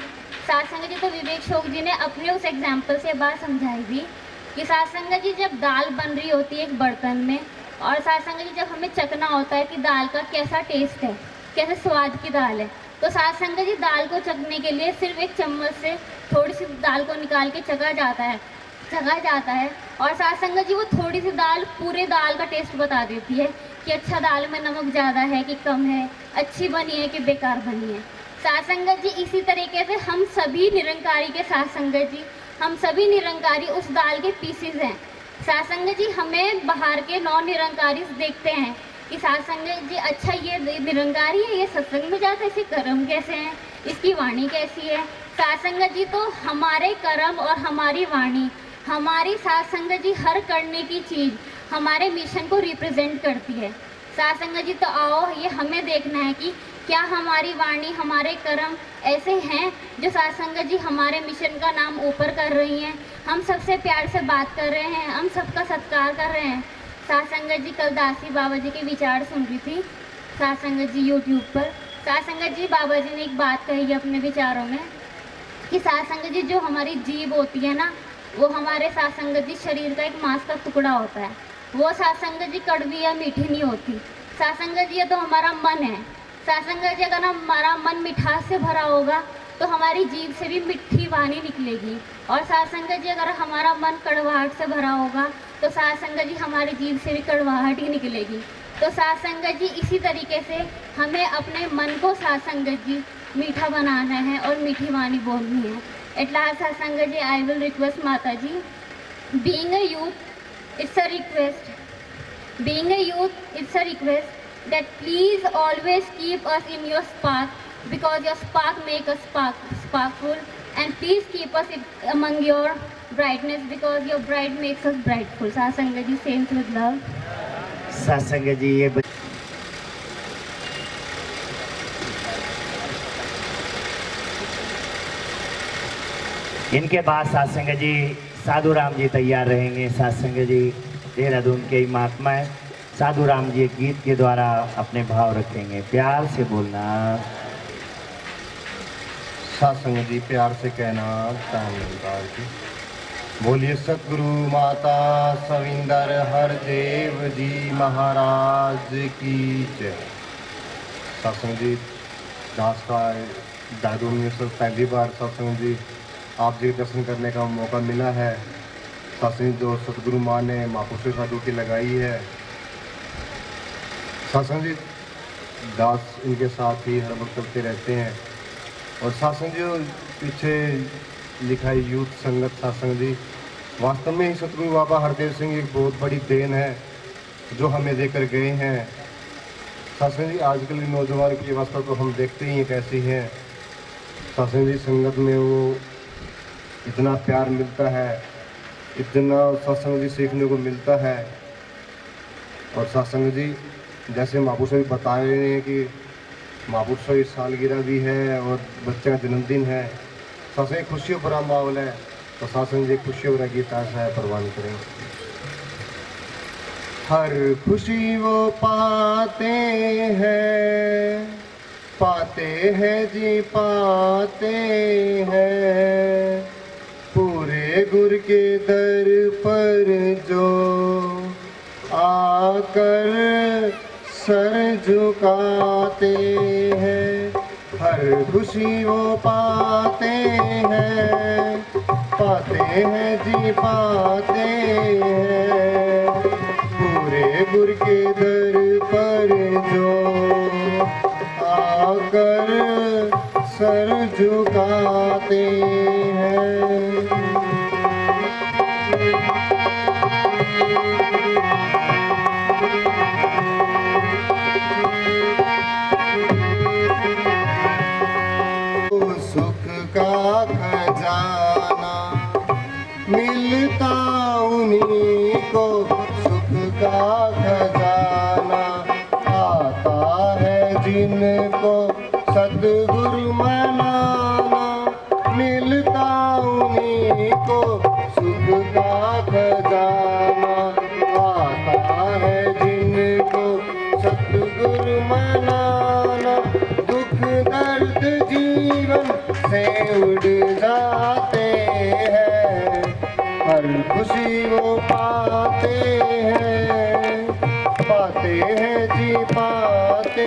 सासंगा जी, तो विवेक शोक जी ने अपने उस एग्जाम्पल से बात समझाई थी कि सासंगा जी जब दाल बन रही होती है एक बर्तन में, और सासंगा जी जब हमें चखना होता है कि दाल का कैसा टेस्ट है, कैसे स्वाद की दाल है, तो सासंगा जी दाल को चखने के लिए सिर्फ एक चम्मच से थोड़ी सी दाल को निकाल के चखा जाता है और सासंगा जी वो थोड़ी सी दाल पूरे दाल का टेस्ट बता देती है कि अच्छा दाल में नमक ज़्यादा है कि कम है, अच्छी बनी है कि बेकार बनी है. सासंगा जी, इसी तरीके से हम सभी निरंकारी के सासंगा जी, हम सभी निरंकारी उस दाल के पीसेस हैं. सासंगा जी, हमें बाहर के नॉन निरंकारी देखते हैं कि सासंग जी अच्छा ये निरंकारी है, ये सत्संग में जाता है, इसके कर्म कैसे हैं, इसकी वाणी कैसी है. सासंग जी, तो हमारे कर्म और हमारी वाणी, हमारी सासंग जी हर करने की चीज़ हमारे मिशन को रिप्रेजेंट करती है. सासंग जी, तो आओ ये हमें देखना है कि क्या हमारी वाणी, हमारे कर्म ऐसे हैं जो सासंग जी हमारे मिशन का नाम ऊपर कर रही हैं. हम सबसे प्यार से बात कर रहे हैं, हम सबका सत्कार कर रहे हैं. सासंग जी, कल दासी बाबा जी के विचार सुन रही थी सासंग जी यूट्यूब पर. सासंग जी, बाबा जी ने एक बात कही अपने विचारों में कि सासंग जी जो हमारी जीभ होती है ना, वो हमारे सासंग जी शरीर का एक मांस का टुकड़ा होता है. वो सासंग जी कड़वी या मीठी नहीं होती. सासंग जी, ये तो हमारा मन है. सासंग जी, अगर हमारा मन मिठास से भरा होगा तो हमारी जीभ से भी मिठी वाणी निकलेगी. और सासंग जी, अगर हमारा मन कड़वाहट से भरा होगा तो सासंग जी हमारी जीभ से भी कड़वाहट ही निकलेगी. तो सासंग जी, इसी तरीके से हमें अपने मन को सासंग जी मीठा बनाना है और मीठी वाणी बोलनी है. एट लास्ट सासंग जी, आई विल रिक्वेस्ट माता जी, being a youth it's a request, being a youth it's a request that please always keep us in your spark, because your spark make us sparkful, and please keep us among your brightness, because your bright makes us brightful. Satsanga ji, saints with love. Satsanga ji, ये इनके बाद सासंग जी साधु राम जी तैयार रहेंगे। सत्संग जी देहरादून के ही महात्मा है। साधु राम जी एक गीत के द्वारा अपने भाव रखेंगे। प्यार से बोलना। सत्संग जी प्यार से कहना। धन्यवाद जी। बोलिए सतगुरु माता सविंदर हरदेव जी महाराज की जय। सत्संग जी दास का देहरादून में पहली बार सत्संग जी आप जी दर्शन करने का मौका मिला है। सत्संग जो सतगुरु माँ ने महापुरुषों का ड्यूटी लगाई है। सत्संग जी दास इनके साथ ही हर वक्त चलते रहते हैं। और सत्संग जी पीछे लिखा है यूथ संगत सत्संग जी, वास्तव में ही सतगुरु बाबा हरदेव सिंह एक बहुत बड़ी देन है जो हमें देकर गए हैं। सत्संग जी आजकल के नौजवान की अवस्था तो हम देखते ही कैसी है। सत्संग जी संगत में वो इतना प्यार मिलता है, इतना सत्संग जी सीखने को मिलता है। और सत्संग जी जैसे महापुरुषों भी बता रहे हैं कि महापुरुषों की सालगिरह भी है और बच्चे का जन्मदिन है। सत्संग खुशियों भरा माहौल है, तो सत्संग जी खुशियों भरा गीत है प्रवान करेंगे। हर खुशी वो पाते हैं जी पाते हैं। पूरे गुर के दर पर जो आकर सर झुकाते हैं। हर खुशी वो पाते हैं जी पाते हैं। पूरे गुर के दर पर जो आकर सर झुकाते हैं। सुख का खजाना मिलता उन्हीं को, सुख का खजाना आता है जिनको सद्गुरु मनाना। मिलता उन्हीं को सुख का खजाना आता है जिनको सद्गुरु मनाना। दुख दर्द जीवन से उड़ जाते हैं, हर खुशी वो पाते हैं जी पाते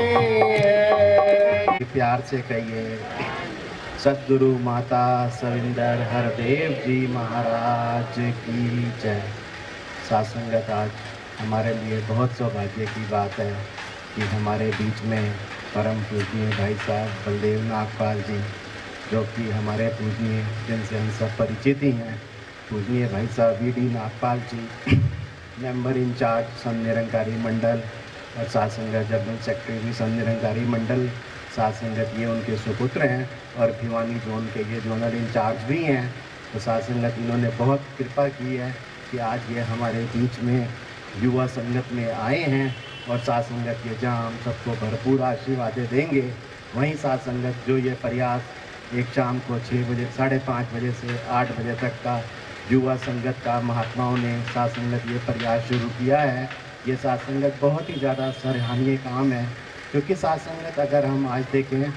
हैं। प्यार से कहिए सतगुरु माता सविंदर हरदेव जी महाराज की जय। सासंगत आज हमारे लिए बहुत सौभाग्य की बात है कि हमारे बीच में परम पूजनीय भाई साहब बलदेव नागपाल जी, जो कि हमारे पूजनीय जिनसे हम सब परिचित ही हैं, पूजनीय भाई साहब V D Nagpal ji, member incharge Sant Nirankari मंडल और साथ संगत जनरल सेक्रेटरी भी संत निरंकारी मंडल। साथ संगत ये उनके सुपुत्र हैं और भिवानी जोन के ये जोनल इंचार्ज भी हैं। तो साथ संगत इन्होंने बहुत कृपा की है कि आज ये हमारे बीच में युवा संगत में आए हैं। और साथ संगत ये जहाँ हम सबको भरपूर आशीर्वाद देंगे, वहीं साथ संगत जो ये प्रयास एक शाम को 6 बजे 5:30 बजे से 8 बजे तक का युवा संगत का महात्माओं ने साथ संगत ये प्रयास शुरू किया है, ये साथ संगत बहुत ही ज़्यादा सराहनीय काम है। क्योंकि साथ संगत अगर हम आज देखें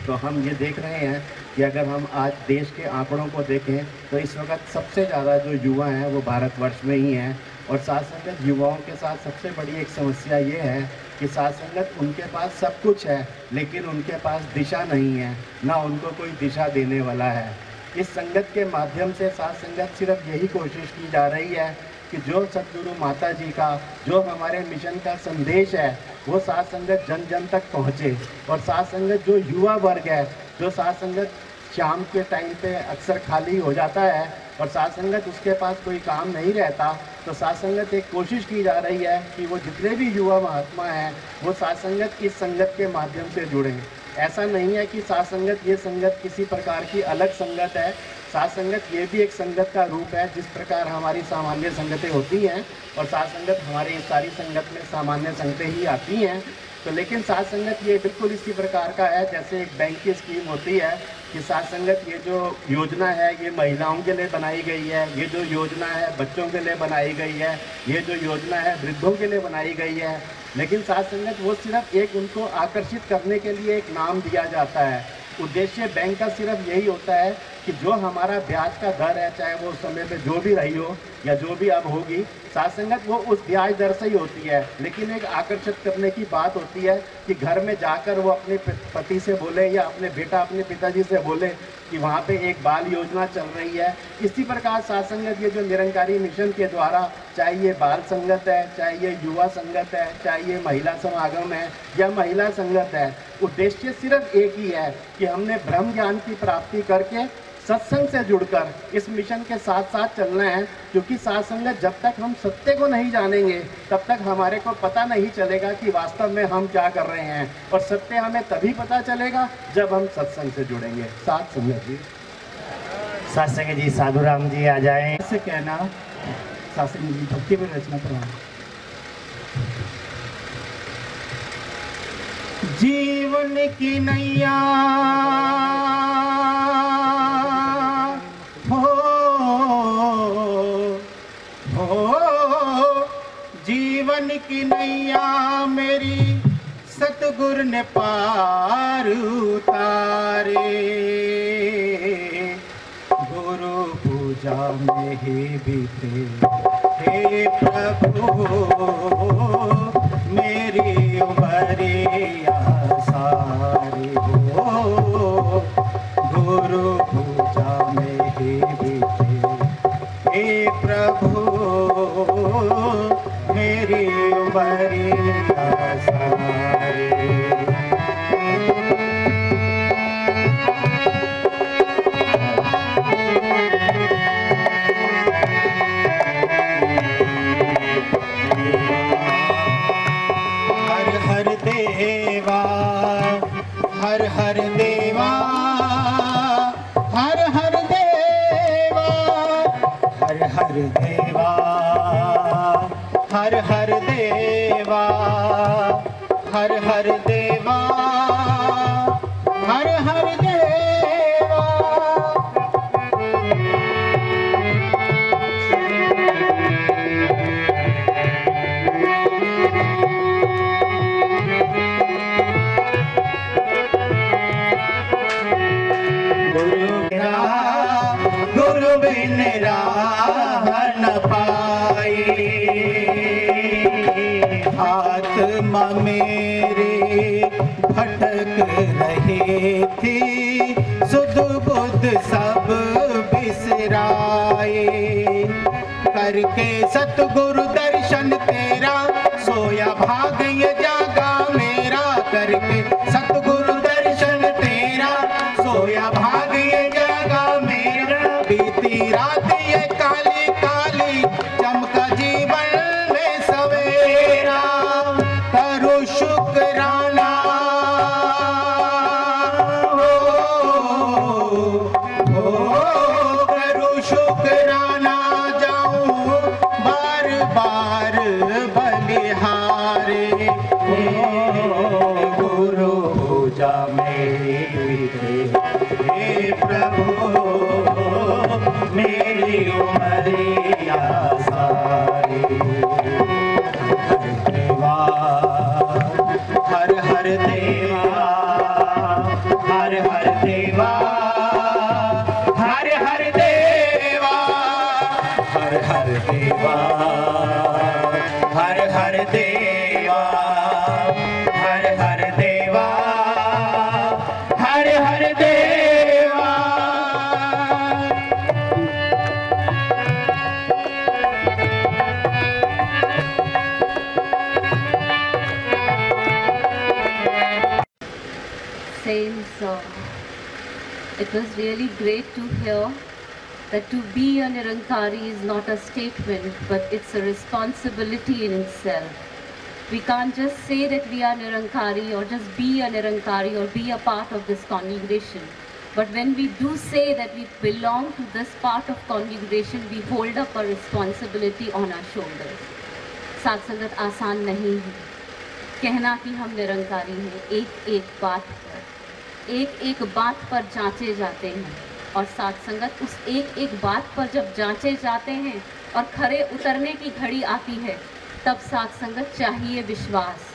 तो हम ये देख रहे हैं कि अगर हम आज देश के आंकड़ों को देखें तो इस वक्त सबसे ज़्यादा जो युवा हैं वो भारतवर्ष में ही हैं। और साथ संगत युवाओं के साथ सबसे बड़ी एक समस्या ये है कि साथ संगत उनके पास सब कुछ है लेकिन उनके पास दिशा नहीं है, ना उनको कोई दिशा देने वाला है। इस संगत के माध्यम से साथ संगत सिर्फ यही कोशिश की जा रही है कि जो सतगुरु माता जी का जो हमारे मिशन का संदेश है वो साथ संगत जन जन तक पहुँचे। और साथ संगत जो युवा वर्ग है, जो साथ संगत शाम के टाइम पे अक्सर खाली हो जाता है और साथ संगत उसके पास कोई काम नहीं रहता, तो साथ संगत एक कोशिश की जा रही है कि वो जितने भी युवा महात्मा हैं वो साथ संगत इस संगत के माध्यम से जुड़ें। ऐसा नहीं है कि साथ संगत ये संगत किसी प्रकार की अलग संगत है। साथ संगत ये भी एक संगत का रूप है। जिस प्रकार हमारी सामान्य संगतें होती हैं और साथ संगत हमारी सारी संगत में सामान्य संगतें ही आती हैं, तो लेकिन साथ संगत ये बिल्कुल इसी प्रकार का है जैसे एक बैंक की स्कीम होती है कि साथ संगत ये जो योजना है ये महिलाओं के लिए बनाई गई है, ये जो योजना है बच्चों के लिए बनाई गई है, ये जो योजना है वृद्धों के लिए बनाई गई है। लेकिन साथ संगत वो सिर्फ एक उनको आकर्षित करने के लिए एक नाम दिया जाता है। उद्देश्य बैंक का सिर्फ यही होता है कि जो हमारा ब्याज का दर है, चाहे वो उस समय पे जो भी रही हो या जो भी अब होगी, साथ संगत वो उस ब्याज दर से ही होती है। लेकिन एक आकर्षित करने की बात होती है कि घर में जाकर वो अपने पति से बोले या अपने बेटा अपने पिताजी से बोले कि वहाँ पे एक बाल योजना चल रही है। इसी प्रकार साथ संगत ये जो निरंकारी मिशन के द्वारा, चाहे ये बाल संगत है, चाहे ये युवा संगत है, चाहे ये महिला समागम है या महिला संगत है, उद्देश्य सिर्फ एक ही है कि हमने ब्रह्म ज्ञान की प्राप्ति करके सत्संग से जुड़कर इस मिशन के साथ साथ चलना है। क्योंकि साथ संगत जब तक हम सत्य को नहीं जानेंगे तब तक हमारे को पता नहीं चलेगा कि वास्तव में हम क्या कर रहे हैं, और सत्य हमें तभी पता चलेगा जब हम सत्संग से जुड़ेंगे। साथ संगत जी, सत्संग जी, साधु राम जी आ जाएं। ऐसे कहना सत्संग जी भक्ति में रचना प्रणाम। जीवन की नैया जीवन की नैया मेरी सतगुरु ने पार उतारे, गुरु पूजा में ही बीते हे प्रभु मेरी उमरिया सारी हो, गुरु पूजा में ही बीते हे प्रभु मेरी उमरिया सारी। हर हर देवा, हर हर देवा, हर हर देवा, हर हर देवा, हर हर देवा, हर हर देवा, हर हर देवा। गुरु बिन राह न पाई, आत्मा मेरे भटक रही थी, सुध बुध सब बिसराए, करके सतगुरु दर्शन तेरा सोया भाग ये जागा मेरा, करके सतगुरु दर्शन तेरा सोया भाग ये जागा मेरा, बीती रात ये काली काली चमका जीवन में सवेरा, करो शुक्राना करो शुक्राना, जाऊं बार बार बलिहारे, गुरु पूजा में हे प्रभु मेरी उमरिया सारी। देवा हर हर देवा, हर हर देवा, हर हर देवा, हर हर देवा, हर हर देवा, हर हर देवा, हर हर देवा। Same song. It was really great to hear that to be a Nirankari is not a statement, but it's a responsibility in itself. We can't just say that we are Nirankari or just be a Nirankari or be a part of this congregation. But when we do say that we belong to this part of congregation, we hold up a responsibility on our shoulders. साथ संगत आसान नहीं है कहना कि हम निरंकारी हैं। एक एक बात पर जांचे जाते हैं, और साथ संगत उस एक बात पर जब जांचे जाते हैं और खरे उतरने की घड़ी आती है, तब साथ संगत चाहिए विश्वास,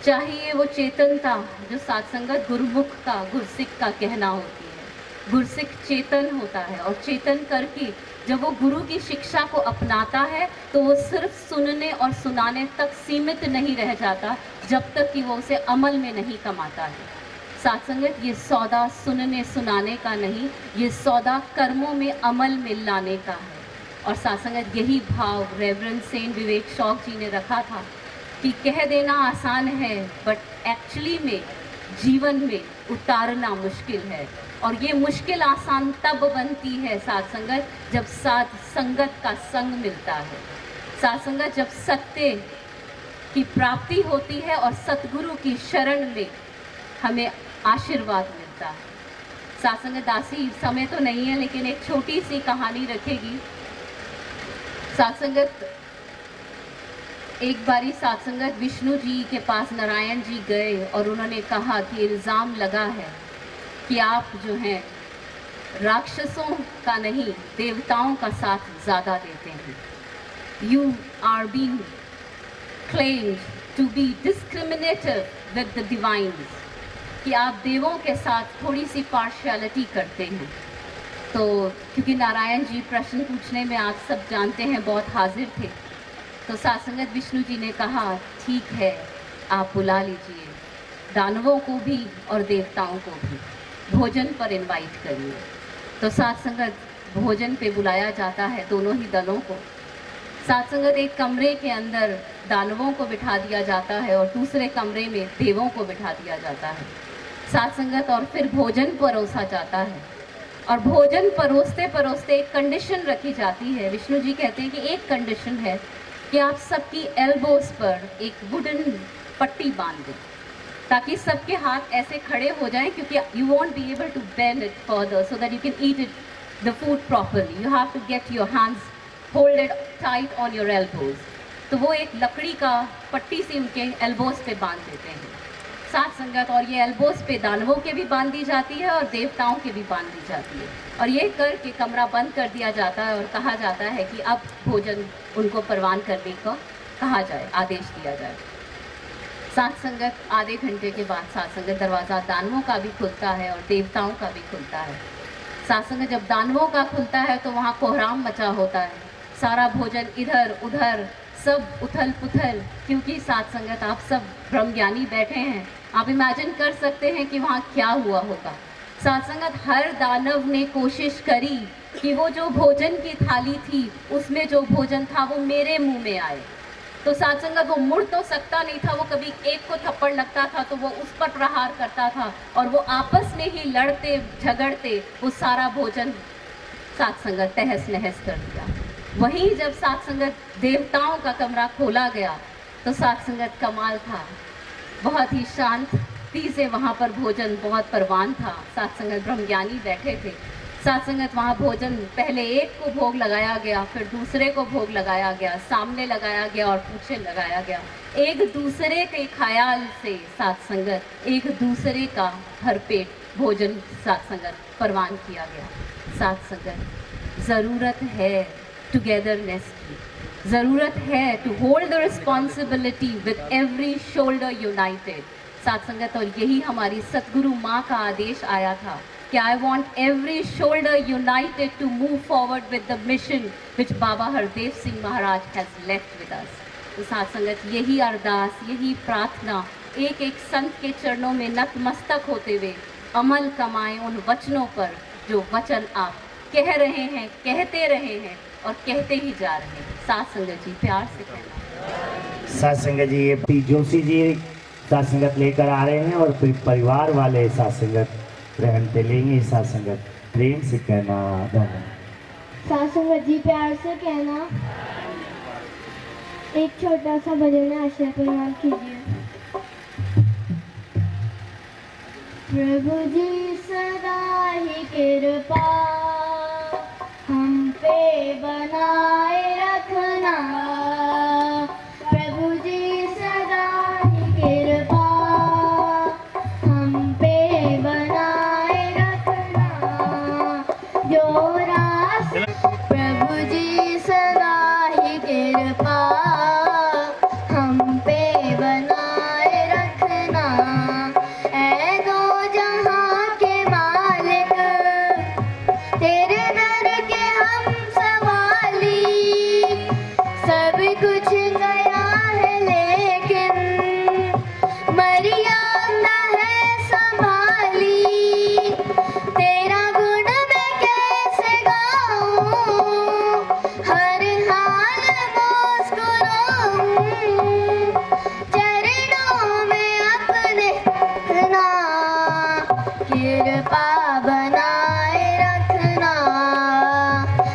चाहिए वो चेतनता जो साथ संगत गुरुमुख का, गुरसिक का कहना होती है। गुरसिक चेतन होता है, और चेतन करके जब वो गुरु की शिक्षा को अपनाता है तो वो सिर्फ सुनने और सुनाने तक सीमित नहीं रह जाता, जब तक कि वो उसे अमल में नहीं कमाता है। साथ संगत ये सौदा सुनने सुनाने का नहीं, ये सौदा कर्मों में अमल में लाने का है। और साथ संगत यही भाव रेवरेंड सेंट विवेक शौक जी ने रखा था कि कह देना आसान है, बट एक्चुअली में जीवन में उतारना मुश्किल है। और ये मुश्किल आसान तब बनती है साथ संगत जब साथ संगत का संग मिलता है। साथ संगत जब सत्य की प्राप्ति होती है और सतगुरु की शरण में हमें आशीर्वाद मिलता है। साथ संगत दासी समय तो नहीं है, लेकिन एक छोटी सी कहानी रखेगी। साथ संगत एक बारी साथ संगत विष्णु जी के पास नारायण जी गए और उन्होंने कहा कि इल्ज़ाम लगा है कि आप जो हैं राक्षसों का नहीं देवताओं का साथ ज़्यादा देते हैं। You are being claimed to be discriminative with the divines, कि आप देवों के साथ थोड़ी सी पार्शियलिटी करते हैं। तो क्योंकि नारायण जी प्रश्न पूछने में आप सब जानते हैं बहुत हाजिर थे, तो साथ संगत विष्णु जी ने कहा ठीक है, आप बुला लीजिए दानवों को भी और देवताओं को भी, भोजन पर इनवाइट करिए। तो साथ संगत भोजन पे बुलाया जाता है दोनों ही दलों को। साथ संगत एक कमरे के अंदर दानवों को बिठा दिया जाता है और दूसरे कमरे में देवों को बिठा दिया जाता है। साथ संगत और फिर भोजन परोसा जाता है, और भोजन परोसते परोसते एक कंडीशन रखी जाती है। विष्णु जी कहते हैं कि एक कंडीशन है कि आप सबकी एल्बोस पर एक वुडन पट्टी बांध दें, ताकि सबके हाथ ऐसे खड़े हो जाएं, क्योंकि you won't be able to bend it further so that you can eat it the food properly. You have to get your hands holded tight on your elbows. तो वो एक लकड़ी का पट्टी से उनके एल्बोज पे बांध देते हैं साथ संगत, और ये एल्बोज पे दानवों के भी बांध दी जाती है और देवताओं के भी बांध दी जाती है। और ये करके कमरा बंद कर दिया जाता है और कहा जाता है कि अब भोजन उनको परवान करने को कहा जाए, आदेश दिया जाए। साथ संगत आधे घंटे के बाद साथ संगत दरवाज़ा दानवों का भी खुलता है और देवताओं का भी खुलता है। साथ संगत जब दानवों का खुलता है तो वहाँ कोहराम मचा होता है, सारा भोजन इधर उधर सब उथल पुथल, क्योंकि साथ संगत आप सब ब्रह्मज्ञानी बैठे हैं, आप इमेजिन कर सकते हैं कि वहाँ क्या हुआ होगा। साथ संगत हर दानव ने कोशिश करी कि वो जो भोजन की थाली थी उसमें जो भोजन था वो मेरे मुंह में आए। तो साथ संगत वो मुड़ तो सकता नहीं था, वो कभी एक को थप्पड़ लगता था तो वो उस पर प्रहार करता था, और वो आपस में ही लड़ते झगड़ते वो सारा भोजन साथ संगत तहस नहस कर दिया। वहीं जब साथ संगत देवताओं का कमरा खोला गया तो साथ संगत कमाल था, बहुत ही शांति से वहाँ पर भोजन बहुत परवान था। साथ संगत ब्रह्मज्ञानी बैठे थे। साथ संगत वहाँ भोजन पहले एक को भोग लगाया गया, फिर दूसरे को भोग लगाया गया, सामने लगाया गया और पीछे लगाया गया। एक दूसरे के ख्याल से साथ संगत एक दूसरे का भरपेट भोजन साथ संगत परवान किया गया। साथ संगत ज़रूरत है टुगेदरनेस की, ज़रूरत है to hold the responsibility with every shoulder united. साथ संगत और यही हमारी सतगुरु माँ का आदेश आया था कि I want every shoulder united to move forward with the mission which Baba Hardev Singh Maharaj has left with us। तो साथ संगत यही अरदास, यही प्रार्थना एक एक संत के चरणों में नतमस्तक होते हुए अमल कमाएं उन वचनों पर जो वचन आप कह रहे हैं, कहते रहे हैं और कहते ही जा रहे हैं। साथ संगत जी प्यार से कहना। साथ संगत जी ये पी जोशी जी साथ संगत लेकर आ रहे हैं और परिवार वाले साथ संगत ग्रहण पे लेंगे। साथ संगत प्रेम से कहना। साथ संगत जी प्यार से कहना। एक छोटा सा भजन आश्रय प्रदान कीजिए। प्रभु जी सदा ही कृपा हम पे बनाए रखना। प्रभु जी सदा ही कृपा हम पे बनाए रखना। जो रास्ता प्रभु जी सदा ही कृपा हम पे बनाए रखना। ऐ दो जहां के मालिक तेरे दर के हम सवाली। सब कुछ गया है लेकिन मर्यादा है संभाली। तेरा गुण मैं कैसे गाऊं, हर हाल मुस्कुराऊं। चरणों में अपने रखना, कृपा बनाए रखना।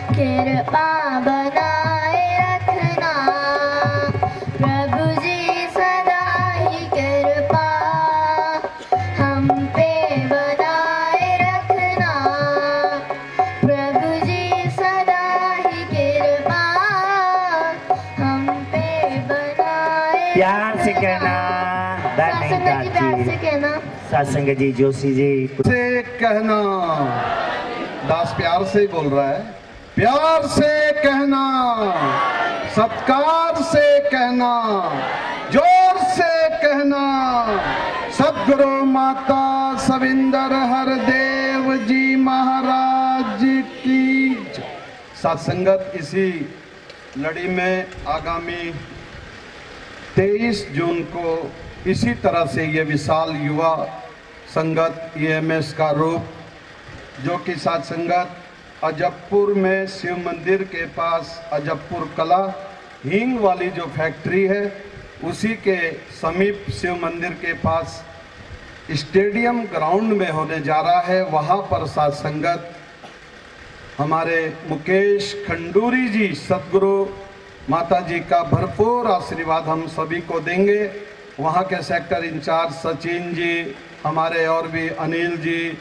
कृपा बनाए रखना। प्रभु जी सदा ही कृपा हम पे बनाए रखना। प्रभु जी सदा ही कृपा हम पे बनाए। प्यार से कहना, प्यार से कहना। सत्संग जी जोशी जी से कहना। दास प्यार से ही बोल रहा है। प्यार से कहना, सत्कार से कहना, जोर से कहना। सद्गुरु माता सविंदर हरदेव जी महाराज की जय। सत्संगत इसी लड़ी में आगामी 23 जून को इसी तरह से ये विशाल युवा संगत EMS का रूप, जो कि साथ संगत अजबपुर में शिव मंदिर के पास अजबपुर कला हींग वाली जो फैक्ट्री है उसी के समीप शिव मंदिर के पास स्टेडियम ग्राउंड में होने जा रहा है। वहाँ पर साथ संगत हमारे मुकेश खंडूरी जी सतगुरु माता जी का भरपूर आशीर्वाद हम सभी को देंगे। वहाँ के सेक्टर इंचार्ज सचिन जी, हमारे और भी अनिल जी,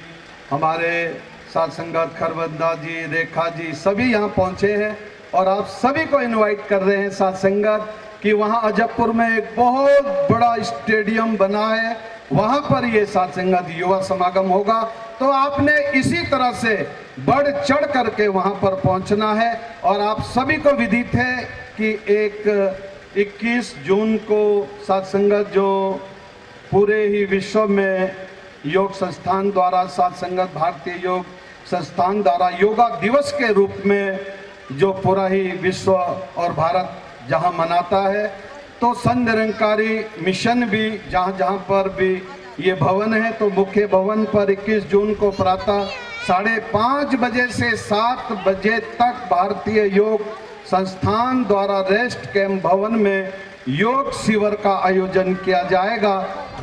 हमारे साथ संगत खरबंदा जी, रेखा जी, सभी यहाँ पहुँचे हैं और आप सभी को इनवाइट कर रहे हैं साथ संगत कि वहाँ अजबपुर में एक बहुत बड़ा स्टेडियम बना है, वहाँ पर ये साथ संगत युवा समागम होगा। तो आपने इसी तरह से बढ़ चढ़ करके वहाँ पर पहुँचना है। और आप सभी को विदित है कि एक 21 जून को साथ संगत जो पूरे ही विश्व में योग संस्थान द्वारा, साथ संगत भारतीय योग संस्थान द्वारा योगा दिवस के रूप में जो पूरा ही विश्व और भारत जहां मनाता है, तो संत निरंकारी मिशन भी जहां जहां पर भी ये भवन है, तो मुख्य भवन पर 21 जून को प्रातः 5:30 बजे से 7 बजे तक भारतीय योग संस्थान द्वारा रेस्ट कैंप भवन में योग शिविर का आयोजन किया जाएगा,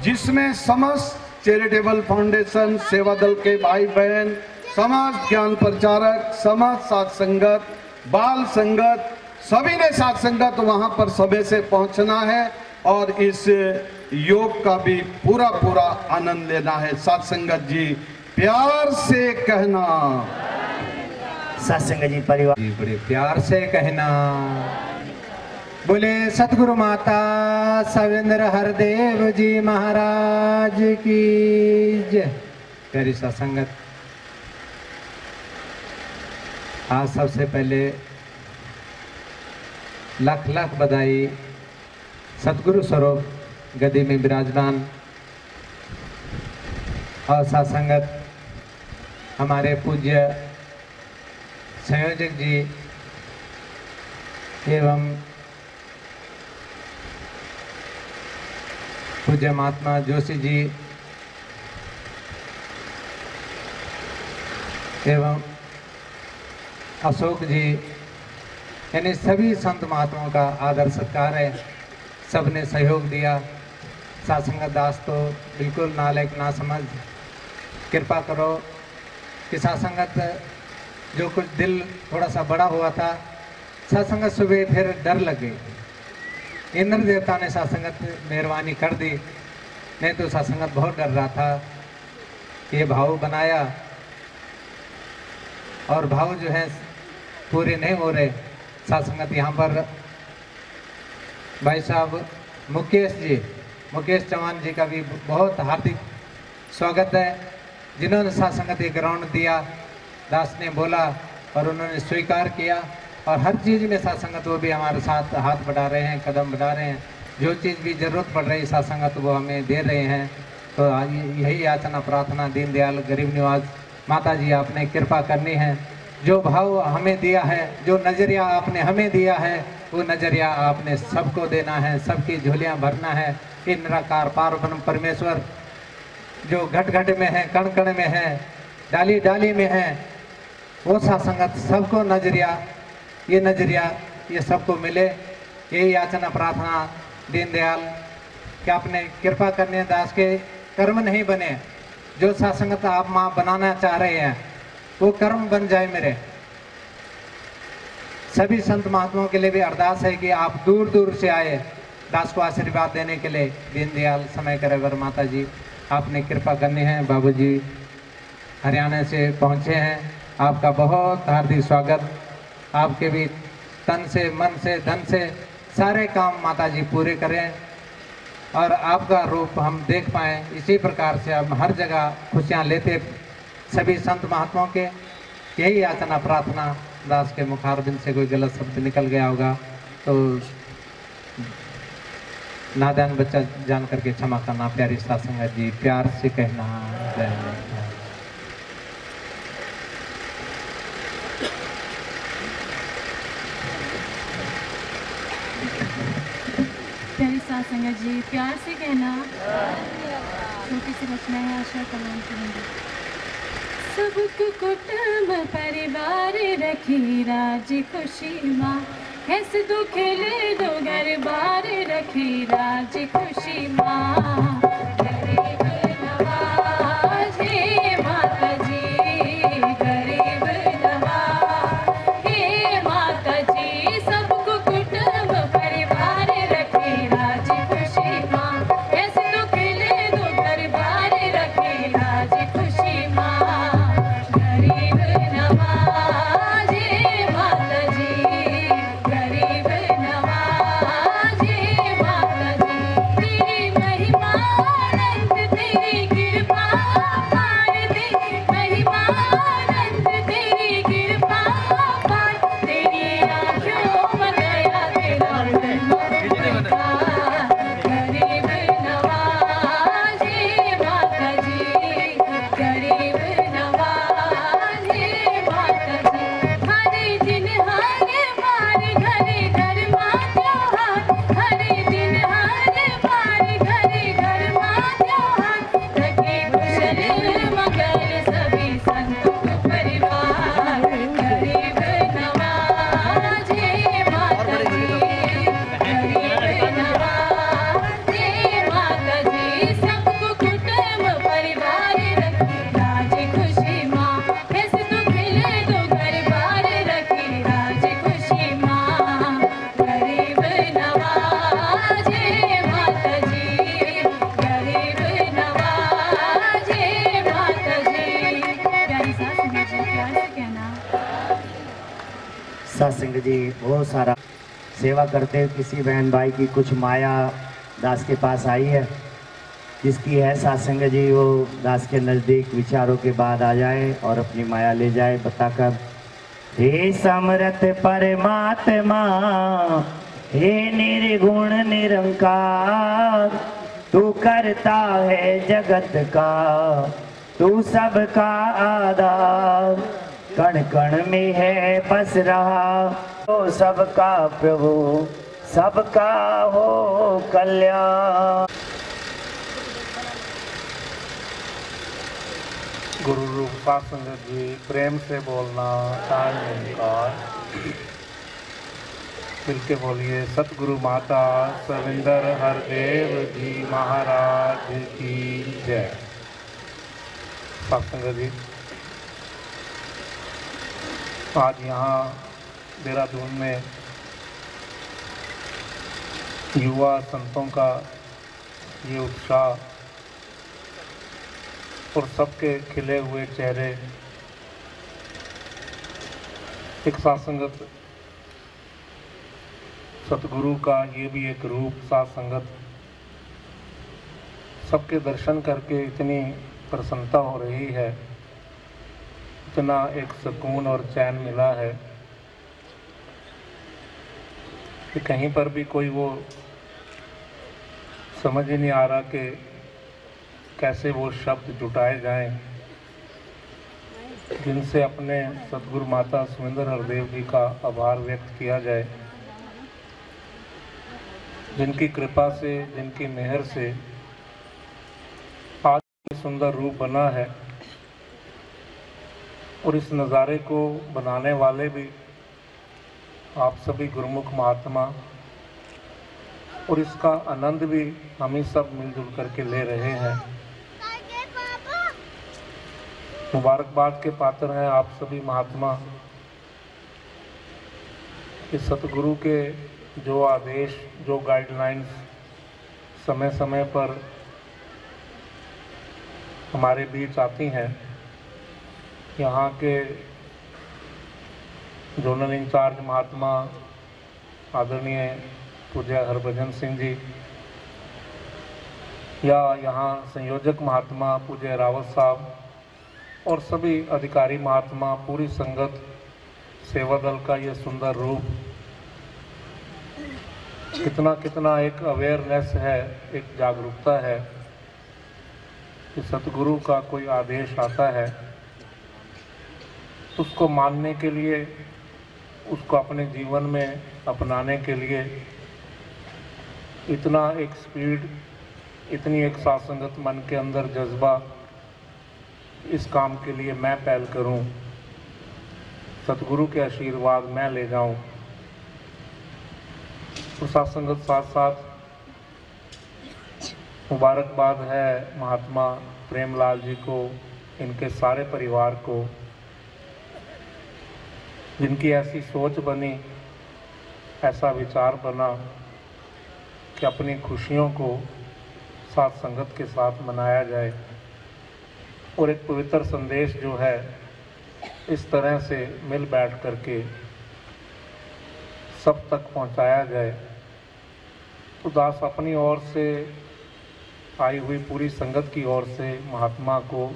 जिसमें समस्त चैरिटेबल फाउंडेशन, सेवा दल के भाई बहन, समाज ज्ञान प्रचारक, समाज साथ संगत, बाल संगत, सभी ने साथ संगत वहां पर समय से पहुंचना है और इस योग का भी पूरा पूरा आनंद लेना है। साथ संगत जी प्यार से कहना, सत्संग जी परिवार जी बड़े प्यार से कहना, बोले सतगुरु माता सविंदर हरदेव जी महाराज की जय। प्यारी सत्संगत, आज सबसे पहले लाख लाख बधाई सतगुरु स्वरूप गद्दी में विराजमान और सत्संगत हमारे पूज्य संयोजक जी एवं पूज्य महात्मा जोशी जी एवं अशोक जी, यानी सभी संत महात्माओं का आदर सत्कार है। सबने सहयोग दिया। सत्संगत दास तो बिल्कुल नालायक ना समझ, कृपा करो कि सत्संगत जो कुछ दिल थोड़ा सा बड़ा हुआ था, सत्संगत सुबह फिर डर लग गई। इंद्र देवता ने सत्संगत मेहरबानी कर दी, नहीं तो सत्संगत बहुत डर रहा था। ये भाव बनाया और भाव जो है पूरे नहीं हो रहे। साथ संगत यहाँ पर भाई साहब मुकेश चौहान जी का भी बहुत हार्दिक स्वागत है, जिन्होंने साथ संगत ये ग्राउंड दिया। दास ने बोला और उन्होंने स्वीकार किया और हर चीज़ में साथ संगत वो भी हमारे साथ हाथ बढ़ा रहे हैं, कदम बढ़ा रहे हैं। जो चीज़ भी ज़रूरत पड़ रही है साथ संगत वो हमें दे रहे हैं। तो यही याचना प्रार्थना दीनदयाल गरीब निवाज माता जी आपने कृपा करनी है। जो भाव हमें दिया है, जो नज़रिया आपने हमें दिया है, वो नज़रिया आपने सबको देना है, सबकी झोलियाँ भरना है। ये निराकार पारब्रह्म परमेश्वर जो घट घट में है, कण कण में है, डाली डाली में है, वो सत्संगत सबको नज़रिया ये सबको मिले। यही याचना प्रार्थना दीनदयाल कि आपने कृपा करने दास के कर्म नहीं बने, जो सत्संगत आप माँ बनाना चाह रहे हैं वो कर्म बन जाए। मेरे सभी संत महात्माओं के लिए भी अरदास है कि आप दूर दूर से आए दास को आशीर्वाद देने के लिए। दीनदयाल समय करेवर माता जी आपने कृपा करनी है। बाबूजी हरियाणा से पहुँचे हैं, आपका बहुत हार्दिक स्वागत। आपके भी तन से मन से धन से सारे काम माता जी पूरे करें और आपका रूप हम देख पाएँ। इसी प्रकार से हम हर जगह खुशियाँ लेते सभी संत महात्माओं के। यही याचना प्रार्थना। दास के मुखारबिंद से कोई गलत शब्द निकल गया होगा तो नादान बच्चा जान करके क्षमा करना। प्यारी साथ संगत जी प्यार से कहना जय माता। प्यारी साथ संगत जी प्यार से कहना। छोटी सी रचना है आशा कल्याण करेंगे। सबको कुटुंब परिवार रखी राज खुशी माँ, हैस दो खेले दो घर बार रखी राज खुशी माँ। गरीब नवाज हे माता जी, गरीब नवाज हे माता जी, सबको कुटुंब परिवार रखी राज खुशी माँ, हैस दो खेले दो घर बार रखी राज खुशी माँ। सत्संग जी बहुत सारा सेवा करते हैं। किसी बहन भाई की कुछ माया दास के पास आई है, जिसकी है सत्संग जी वो दास के नज़दीक विचारों के बाद आ जाए और अपनी माया ले जाए बताकर। हे समरथ परमात्मा, हे निर्गुण निरंकार, तू करता है जगत का, तू सबका आधार, कण कण में है बस रहा, तो सबका प्रभु, सबका हो कल्याण। गुरु रूप साथ संगत जी प्रेम से बोलना ताल मिलके बोलिए। सतगुरु माता सविंदर हरदेव जी महाराज की जय। साथ संगत जी आज यहाँ देहरादून में युवा संतों का ये उत्साह और सबके खिले हुए चेहरे, एक साथ संगत सतगुरु का ये भी एक रूप, साथ संगत सबके दर्शन करके इतनी प्रसन्नता हो रही है, इतना एक सुकून और चैन मिला है कि कहीं पर भी कोई वो समझ ही नहीं आ रहा कि कैसे वो शब्द जुटाए जाएं जिनसे अपने सतगुरु माता सुमिंदर हरदेव जी का आभार व्यक्त किया जाए, जिनकी कृपा से, जिनकी मेहर से आज सुंदर रूप बना है। और इस नज़ारे को बनाने वाले भी आप सभी गुरुमुख महात्मा, और इसका आनंद भी हम ही सब मिलजुल करके ले रहे हैं। मुबारकबाद के पात्र हैं आप सभी महात्मा कि सतगुरु के जो आदेश, जो गाइडलाइंस समय समय पर हमारे बीच आती हैं। यहाँ के जोनल इंचार्ज महात्मा आदरणीय पूज्य हरभजन सिंह जी, या यहाँ संयोजक महात्मा पूज्य रावत साहब, और सभी अधिकारी महात्मा, पूरी संगत, सेवा दल का ये सुंदर रूप, कितना कितना एक अवेयरनेस है, एक जागरूकता है कि सतगुरु का कोई आदेश आता है उसको मानने के लिए, उसको अपने जीवन में अपनाने के लिए इतना एक स्पीड, इतनी एक सासंगत मन के अंदर जज्बा, इस काम के लिए मैं पहल करूं, सतगुरु के आशीर्वाद मैं ले जाऊं। तो सासंगत साथ साथ मुबारकबाद है महात्मा प्रेमलाल जी को, इनके सारे परिवार को, जिनकी ऐसी सोच बनी, ऐसा विचार बना कि अपनी खुशियों को साथ संगत के साथ मनाया जाए, और एक पवित्र संदेश जो है इस तरह से मिल बैठ करके सब तक पहुंचाया जाए। तो दास अपनी ओर से, आई हुई पूरी संगत की ओर से महात्मा को,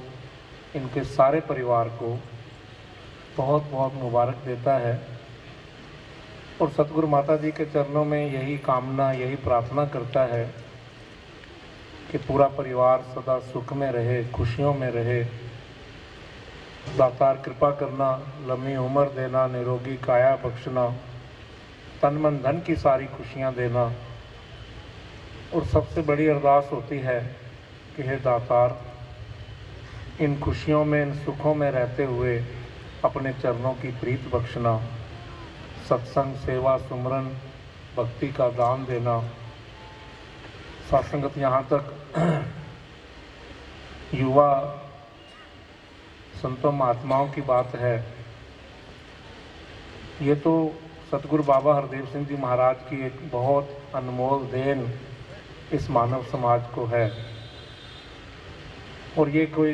इनके सारे परिवार को बहुत बहुत मुबारक देता है, और सतगुरु माता जी के चरणों में यही कामना, यही प्रार्थना करता है कि पूरा परिवार सदा सुख में रहे, खुशियों में रहे। दातार कृपा करना, लंबी उम्र देना, निरोगी काया बख्शना, तन मन धन की सारी खुशियां देना। और सबसे बड़ी अरदास होती है कि हे दातार, इन खुशियों में, इन सुखों में रहते हुए अपने चरणों की प्रीत बख्शना, सत्संग, सेवा, सुमरन, भक्ति का दान देना। सत्संगत यहाँ तक युवा संतों महात्माओं की बात है, ये तो सतगुरु बाबा हरदेव सिंह जी महाराज की एक बहुत अनमोल देन इस मानव समाज को है। और ये कोई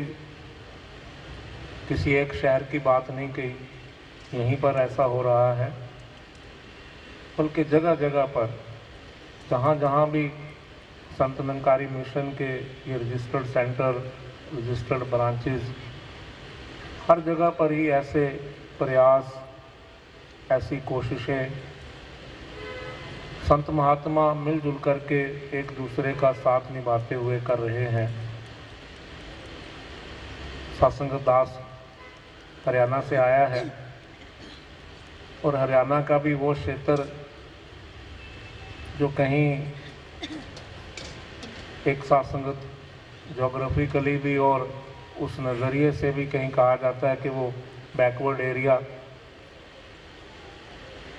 किसी एक शहर की बात नहीं कही, यहीं पर ऐसा हो रहा है, बल्कि जगह जगह पर, जहाँ जहाँ भी संत निरंकारी मिशन के ये रजिस्टर्ड सेंटर, रजिस्टर्ड ब्रांचेस, हर जगह पर ही ऐसे प्रयास, ऐसी कोशिशें संत महात्मा मिलजुल करके एक दूसरे का साथ निभाते हुए कर रहे हैं। सत्संग दास हरियाणा से आया है, और हरियाणा का भी वो क्षेत्र जो कहीं एक सत्संगत जोग्राफिकली भी और उस नज़रिए से भी कहीं कहा जाता है कि वो बैकवर्ड एरिया।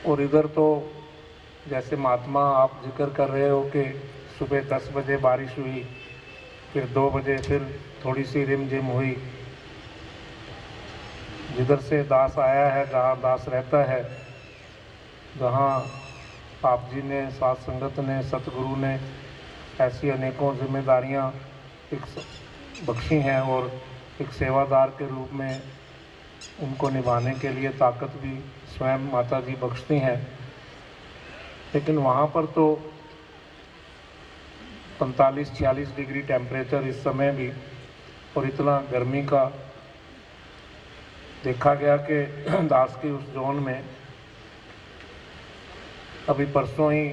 और इधर तो जैसे महात्मा आप जिक्र कर रहे हो कि सुबह 10 बजे बारिश हुई, फिर 2 बजे फिर थोड़ी सी रिमझिम हुई। जिधर से दास आया है, जहाँ दास रहता है, जहाँ आप जी ने, साथ संगत ने, सतगुरु ने ऐसी अनेकों जिम्मेदारियाँ बख्शी हैं और एक सेवादार के रूप में उनको निभाने के लिए ताकत भी स्वयं माता जी बख्शती हैं। लेकिन वहाँ पर तो 45-46 डिग्री टेम्परेचर इस समय भी, और इतना गर्मी का देखा गया कि दास की उस जोन में अभी परसों ही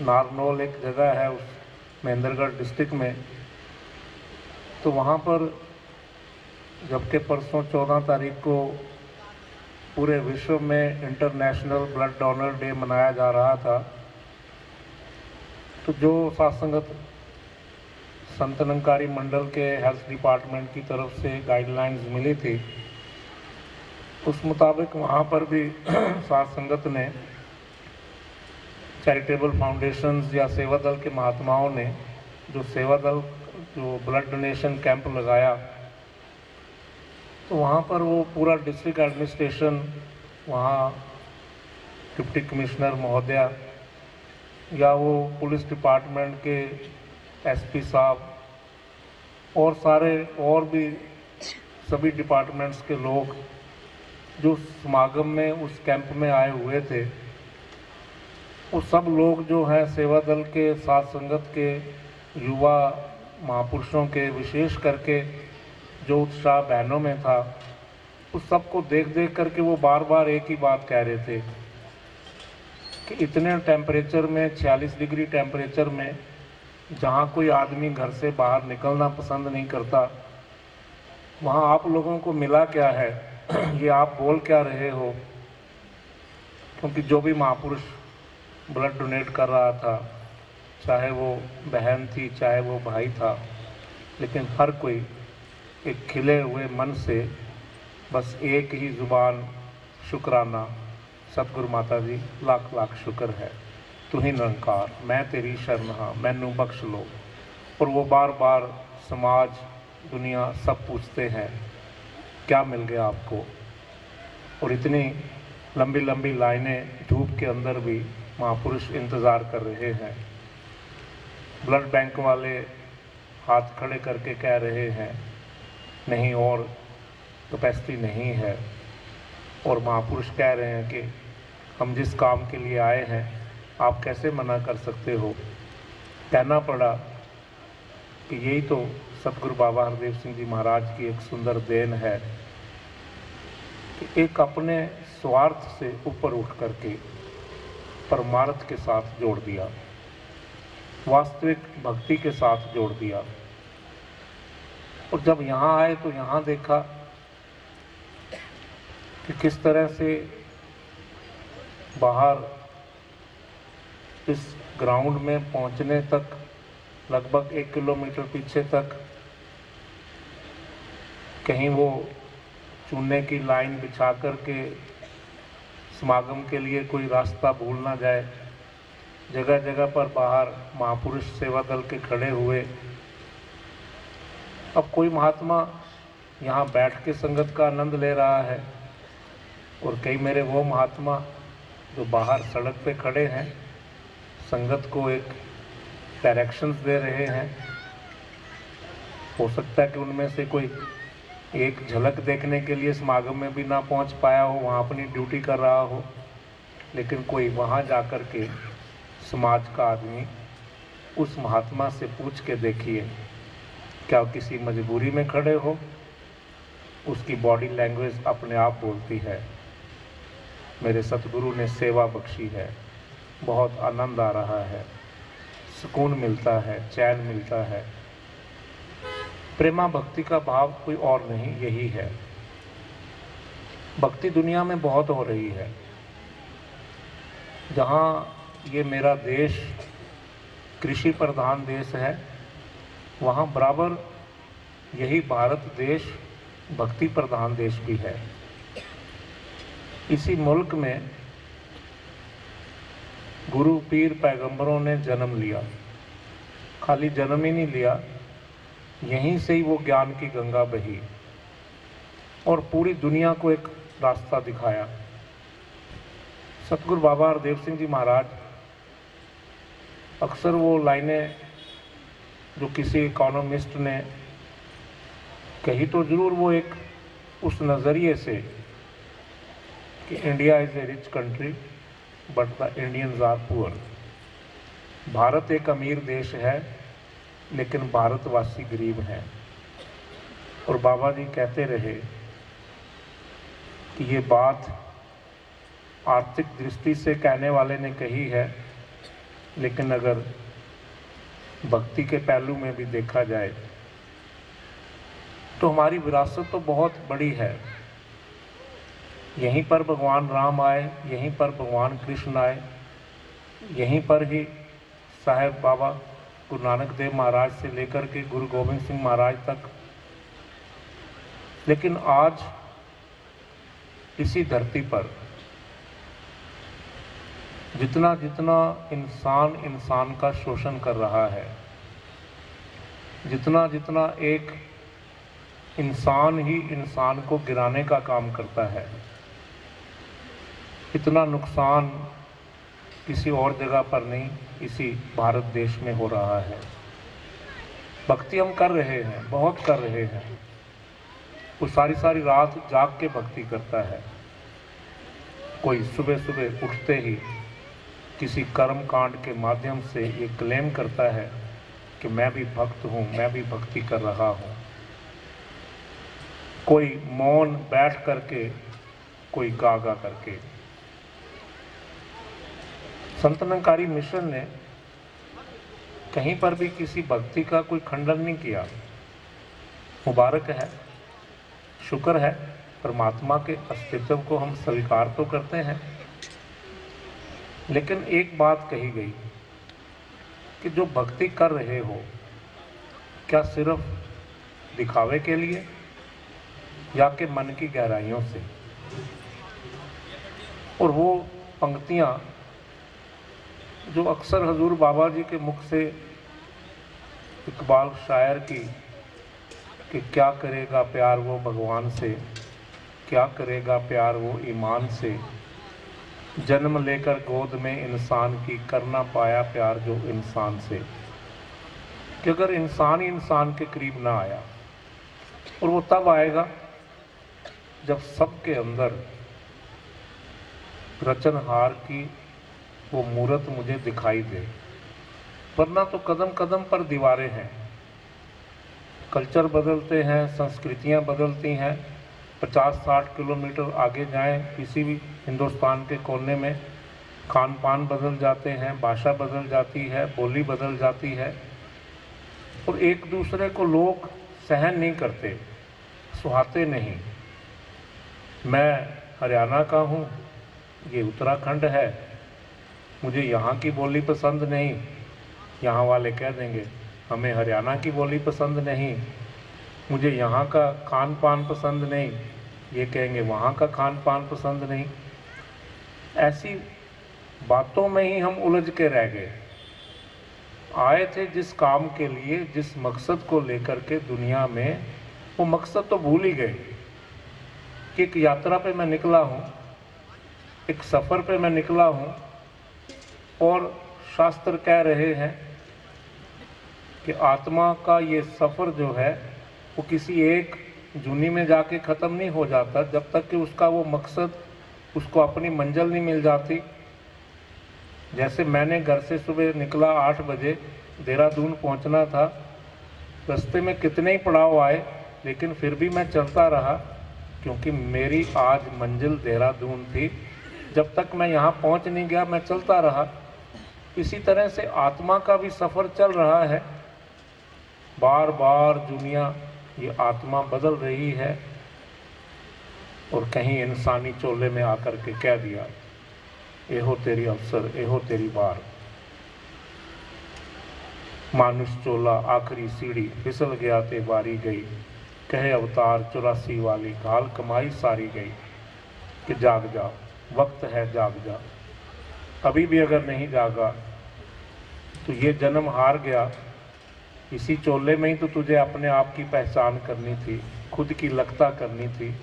नारनौल एक जगह है उस महेंद्रगढ़ डिस्ट्रिक्ट में, तो वहाँ पर जबकि परसों 14 तारीख को पूरे विश्व में इंटरनेशनल ब्लड डोनर डे मनाया जा रहा था, तो जो सात्संगत संत निरंकारी मंडल के हेल्थ डिपार्टमेंट की तरफ से गाइडलाइंस मिली थी, उस मुताबिक वहाँ पर भी सात्संगत ने चैरिटेबल फाउंडेशंस या सेवा दल के महात्माओं ने जो ब्लड डोनेशन कैंप लगाया, तो वहाँ पर वो पूरा डिस्ट्रिक्ट एडमिनिस्ट्रेशन, वहाँ डिप्टी कमिश्नर महोदया या वो पुलिस डिपार्टमेंट के एसपी साहब और सारे और भी सभी डिपार्टमेंट्स के लोग जो समागम में उस कैंप में आए हुए थे, वो सब लोग जो हैं सेवा दल के साथ संगत के युवा महापुरुषों के, विशेष करके जो उत्साह बहनों में था, उस सबको देख देख करके वो बार बार एक ही बात कह रहे थे कि इतने टेम्परेचर में, 46 डिग्री टेम्परेचर में, जहाँ कोई आदमी घर से बाहर निकलना पसंद नहीं करता, वहाँ आप लोगों को मिला क्या है? ये आप बोल क्या रहे हो? क्योंकि जो भी महापुरुष ब्लड डोनेट कर रहा था, चाहे वो बहन थी, चाहे वो भाई था, लेकिन हर कोई एक खिले हुए मन से बस एक ही ज़ुबान, शुक्राना, सतगुरु माता जी लाख लाख शुक्र है, तू ही निरंकार, मैं तेरी शरण हाँ, मैनू बख्श लो। और वो बार बार समाज, दुनिया सब पूछते हैं क्या मिल गया आपको, और इतनी लंबी लंबी लाइनें धूप के अंदर भी महापुरुष इंतज़ार कर रहे हैं। ब्लड बैंक वाले हाथ खड़े करके कह रहे हैं नहीं और कैपेसिटी नहीं है, और महापुरुष कह रहे हैं कि हम जिस काम के लिए आए हैं आप कैसे मना कर सकते हो। कहना पड़ा कि यही तो सतगुरु बाबा हरदेव सिंह जी महाराज की एक सुंदर देन है कि एक अपने स्वार्थ से ऊपर उठ करके परमार्थ के साथ जोड़ दिया, वास्तविक भक्ति के साथ जोड़ दिया। और जब यहाँ आए तो यहाँ देखा कि किस तरह से बाहर इस ग्राउंड में पहुँचने तक लगभग 1 किलोमीटर पीछे तक कहीं वो चुनने की लाइन बिछा कर के समागम के लिए कोई रास्ता भूल ना जाए, जगह जगह पर बाहर महापुरुष सेवा दल के खड़े हुए। अब कोई महात्मा यहाँ बैठ के संगत का आनंद ले रहा है, और कई मेरे वो महात्मा जो बाहर सड़क पे खड़े हैं, संगत को एक डायरेक्शंस दे रहे हैं। हो सकता है कि उनमें से कोई एक झलक देखने के लिए समागम में भी ना पहुंच पाया हो, वहाँ अपनी ड्यूटी कर रहा हो, लेकिन कोई वहाँ जाकर के समाज का आदमी उस महात्मा से पूछ के देखिए क्या किसी मजबूरी में खड़े हो, उसकी बॉडी लैंग्वेज अपने आप बोलती है मेरे सतगुरु ने सेवा बख्शी है, बहुत आनंद आ रहा है, सुकून मिलता है, चैन मिलता है। प्रेमा भक्ति का भाव कोई और नहीं, यही है। भक्ति दुनिया में बहुत हो रही है। जहाँ ये मेरा देश कृषि प्रधान देश है, वहाँ बराबर यही भारत देश भक्ति प्रधान देश भी है। इसी मुल्क में गुरु पीर पैगंबरों ने जन्म लिया, खाली जन्म ही नहीं लिया, यहीं से ही वो ज्ञान की गंगा बही और पूरी दुनिया को एक रास्ता दिखाया। सतगुरु बाबा हरदेव सिंह जी महाराज अक्सर वो लाइनें जो किसी इकोनॉमिस्ट ने कही तो जरूर वो एक उस नज़रिए से कि India is a rich country but the Indians are poor. Bharat एक अमीर देश है लेकिन भारतवासी गरीब हैं। और बाबा जी कहते रहे कि ये बात आर्थिक दृष्टि से कहने वाले ने कही है, लेकिन अगर भक्ति के पहलू में भी देखा जाए तो हमारी विरासत तो बहुत बड़ी है। यहीं पर भगवान राम आए, यहीं पर भगवान कृष्ण आए, यहीं पर ही साहेब बाबा गुरु नानक देव महाराज से लेकर के गुरु गोविंद सिंह महाराज तक। लेकिन आज इसी धरती पर जितना जितना इंसान इंसान का शोषण कर रहा है, जितना जितना एक इंसान ही इंसान को गिराने का काम करता है, इतना नुकसान किसी और जगह पर नहीं, इसी भारत देश में हो रहा है। भक्ति हम कर रहे हैं, बहुत कर रहे हैं। वो सारी सारी रात जाग के भक्ति करता है। कोई सुबह सुबह उठते ही किसी कर्म कांड के माध्यम से ये क्लेम करता है कि मैं भी भक्त हूँ, मैं भी भक्ति कर रहा हूँ। कोई मौन बैठ करके, कोई गा गा करके। संत निरंकारी मिशन ने कहीं पर भी किसी भक्ति का कोई खंडन नहीं किया। मुबारक है, शुक्र है, परमात्मा के अस्तित्व को हम स्वीकार तो करते हैं। लेकिन एक बात कही गई कि जो भक्ति कर रहे हो, क्या सिर्फ दिखावे के लिए या के मन की गहराइयों से। और वो पंक्तियाँ जो अक्सर हजूर बाबा जी के मुख से इकबाल शायर की कि क्या करेगा प्यार वो भगवान से, क्या करेगा प्यार वो ईमान से, जन्म लेकर गोद में इंसान की, करना पाया प्यार जो इंसान से। कि अगर इंसान ही इंसान के करीब ना आया, और वो तब आएगा जब सबके अंदर रचनहार की वो मूर्त मुझे दिखाई दे। वरना तो कदम कदम पर दीवारें हैं। कल्चर बदलते हैं, संस्कृतियां बदलती हैं। 50-60 किलोमीटर आगे जाएं किसी भी हिंदुस्तान के कोने में, खान पान बदल जाते हैं, भाषा बदल जाती है, बोली बदल जाती है। और एक दूसरे को लोग सहन नहीं करते, सुहाते नहीं। मैं हरियाणा का हूँ, ये उत्तराखंड है, मुझे यहाँ की बोली पसंद नहीं। यहाँ वाले कह देंगे हमें हरियाणा की बोली पसंद नहीं, मुझे यहाँ का खान पान पसंद नहीं, ये कहेंगे वहाँ का खान पान पसंद नहीं। ऐसी बातों में ही हम उलझ के रह गए। आए थे जिस काम के लिए, जिस मकसद को लेकर के दुनिया में, वो मकसद तो भूल ही गए कि एक यात्रा पे मैं निकला हूँ, एक सफ़र पे मैं निकला हूँ। और शास्त्र कह रहे हैं कि आत्मा का ये सफ़र जो है वो किसी एक जूनी में जाके ख़त्म नहीं हो जाता जब तक कि उसका वो मकसद, उसको अपनी मंजिल नहीं मिल जाती। जैसे मैंने घर से सुबह निकला 8 बजे, देहरादून पहुंचना था। रास्ते में कितने ही पड़ाव आए, लेकिन फिर भी मैं चलता रहा, क्योंकि मेरी आज मंजिल देहरादून थी। जब तक मैं यहाँ पहुँच नहीं गया, मैं चलता रहा। इसी तरह से आत्मा का भी सफ़र चल रहा है। बार बार दुनिया, ये आत्मा बदल रही है। और कहीं इंसानी चोले में आकर के कह दिया, एहो तेरी अवसर, एहो तेरी बार। मानुष चोला आखिरी सीढ़ी, फिसल गया ते बारी गई। कहे अवतार 84 वाली, घाल कमाई सारी गई। कि जाग जा, वक्त है जाग जा। अभी भी अगर नहीं जागा तो ये जन्म हार गया। इसी चोले में ही तो तुझे अपने आप की पहचान करनी थी, खुद की लगता करनी थी।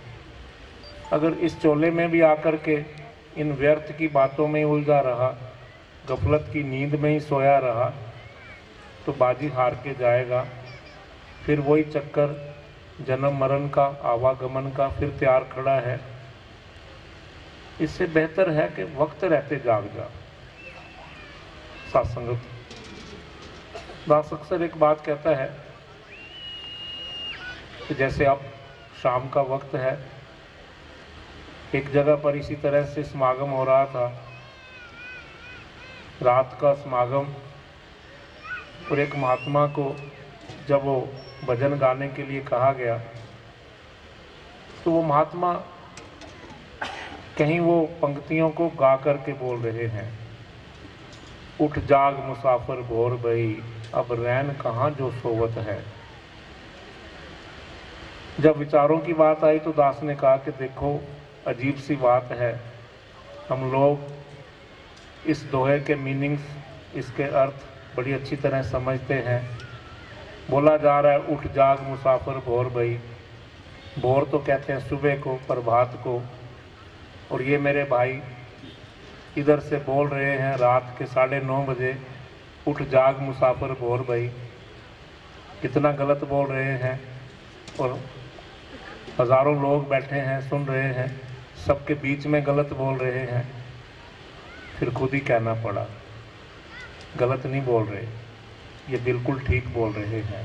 अगर इस चोले में भी आकर के इन व्यर्थ की बातों में उलझा रहा, गफलत की नींद में ही सोया रहा, तो बाजी हार के जाएगा। फिर वही चक्कर जन्म मरण का, आवागमन का फिर तैयार खड़ा है। इससे बेहतर है कि वक्त रहते जाग जा। सत्संगत दास अक्सर एक बात कहता है कि जैसे अब शाम का वक्त है, एक जगह पर इसी तरह से समागम हो रहा था, रात का समागम, और एक महात्मा को जब वो भजन गाने के लिए कहा गया तो वो महात्मा कहीं वो पंक्तियों को गा करके बोल रहे हैं, उठ जाग मुसाफिर भोर भई, अब रैन कहाँ जो सोवत है। जब विचारों की बात आई तो दास ने कहा कि देखो अजीब सी बात है, हम लोग इस दोहे के मीनिंग्स, इसके अर्थ बड़ी अच्छी तरह समझते हैं। बोला जा रहा है उठ जाग मुसाफिर भोर भई, भोर तो कहते हैं सुबह को, प्रभात को, और ये मेरे भाई इधर से बोल रहे हैं रात के 9:30 बजे उठ जाग मुसाफिर भोर भई। कितना गलत बोल रहे हैं, और हज़ारों लोग बैठे हैं सुन रहे हैं, सबके बीच में गलत बोल रहे हैं। फिर खुद ही कहना पड़ा गलत नहीं बोल रहे, ये बिल्कुल ठीक बोल रहे हैं।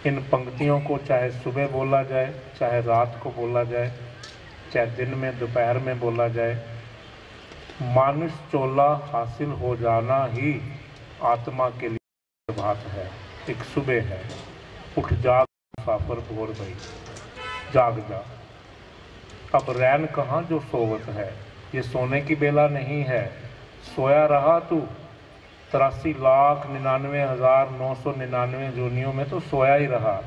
इन पंक्तियों को चाहे सुबह बोला जाए, चाहे रात को बोला जाए, चाहे दिन में दोपहर में बोला जाए, मानुष चोला हासिल हो जाना ही आत्मा के लिए बात है। एक सुबह है, उठ जाग मुसाफिर भोर भई, जाग जा, अब रैन कहाँ जो सोवत है। ये सोने की बेला नहीं है, सोया रहा तू 83,99,999 जोनियों में तो सोया ही रहा।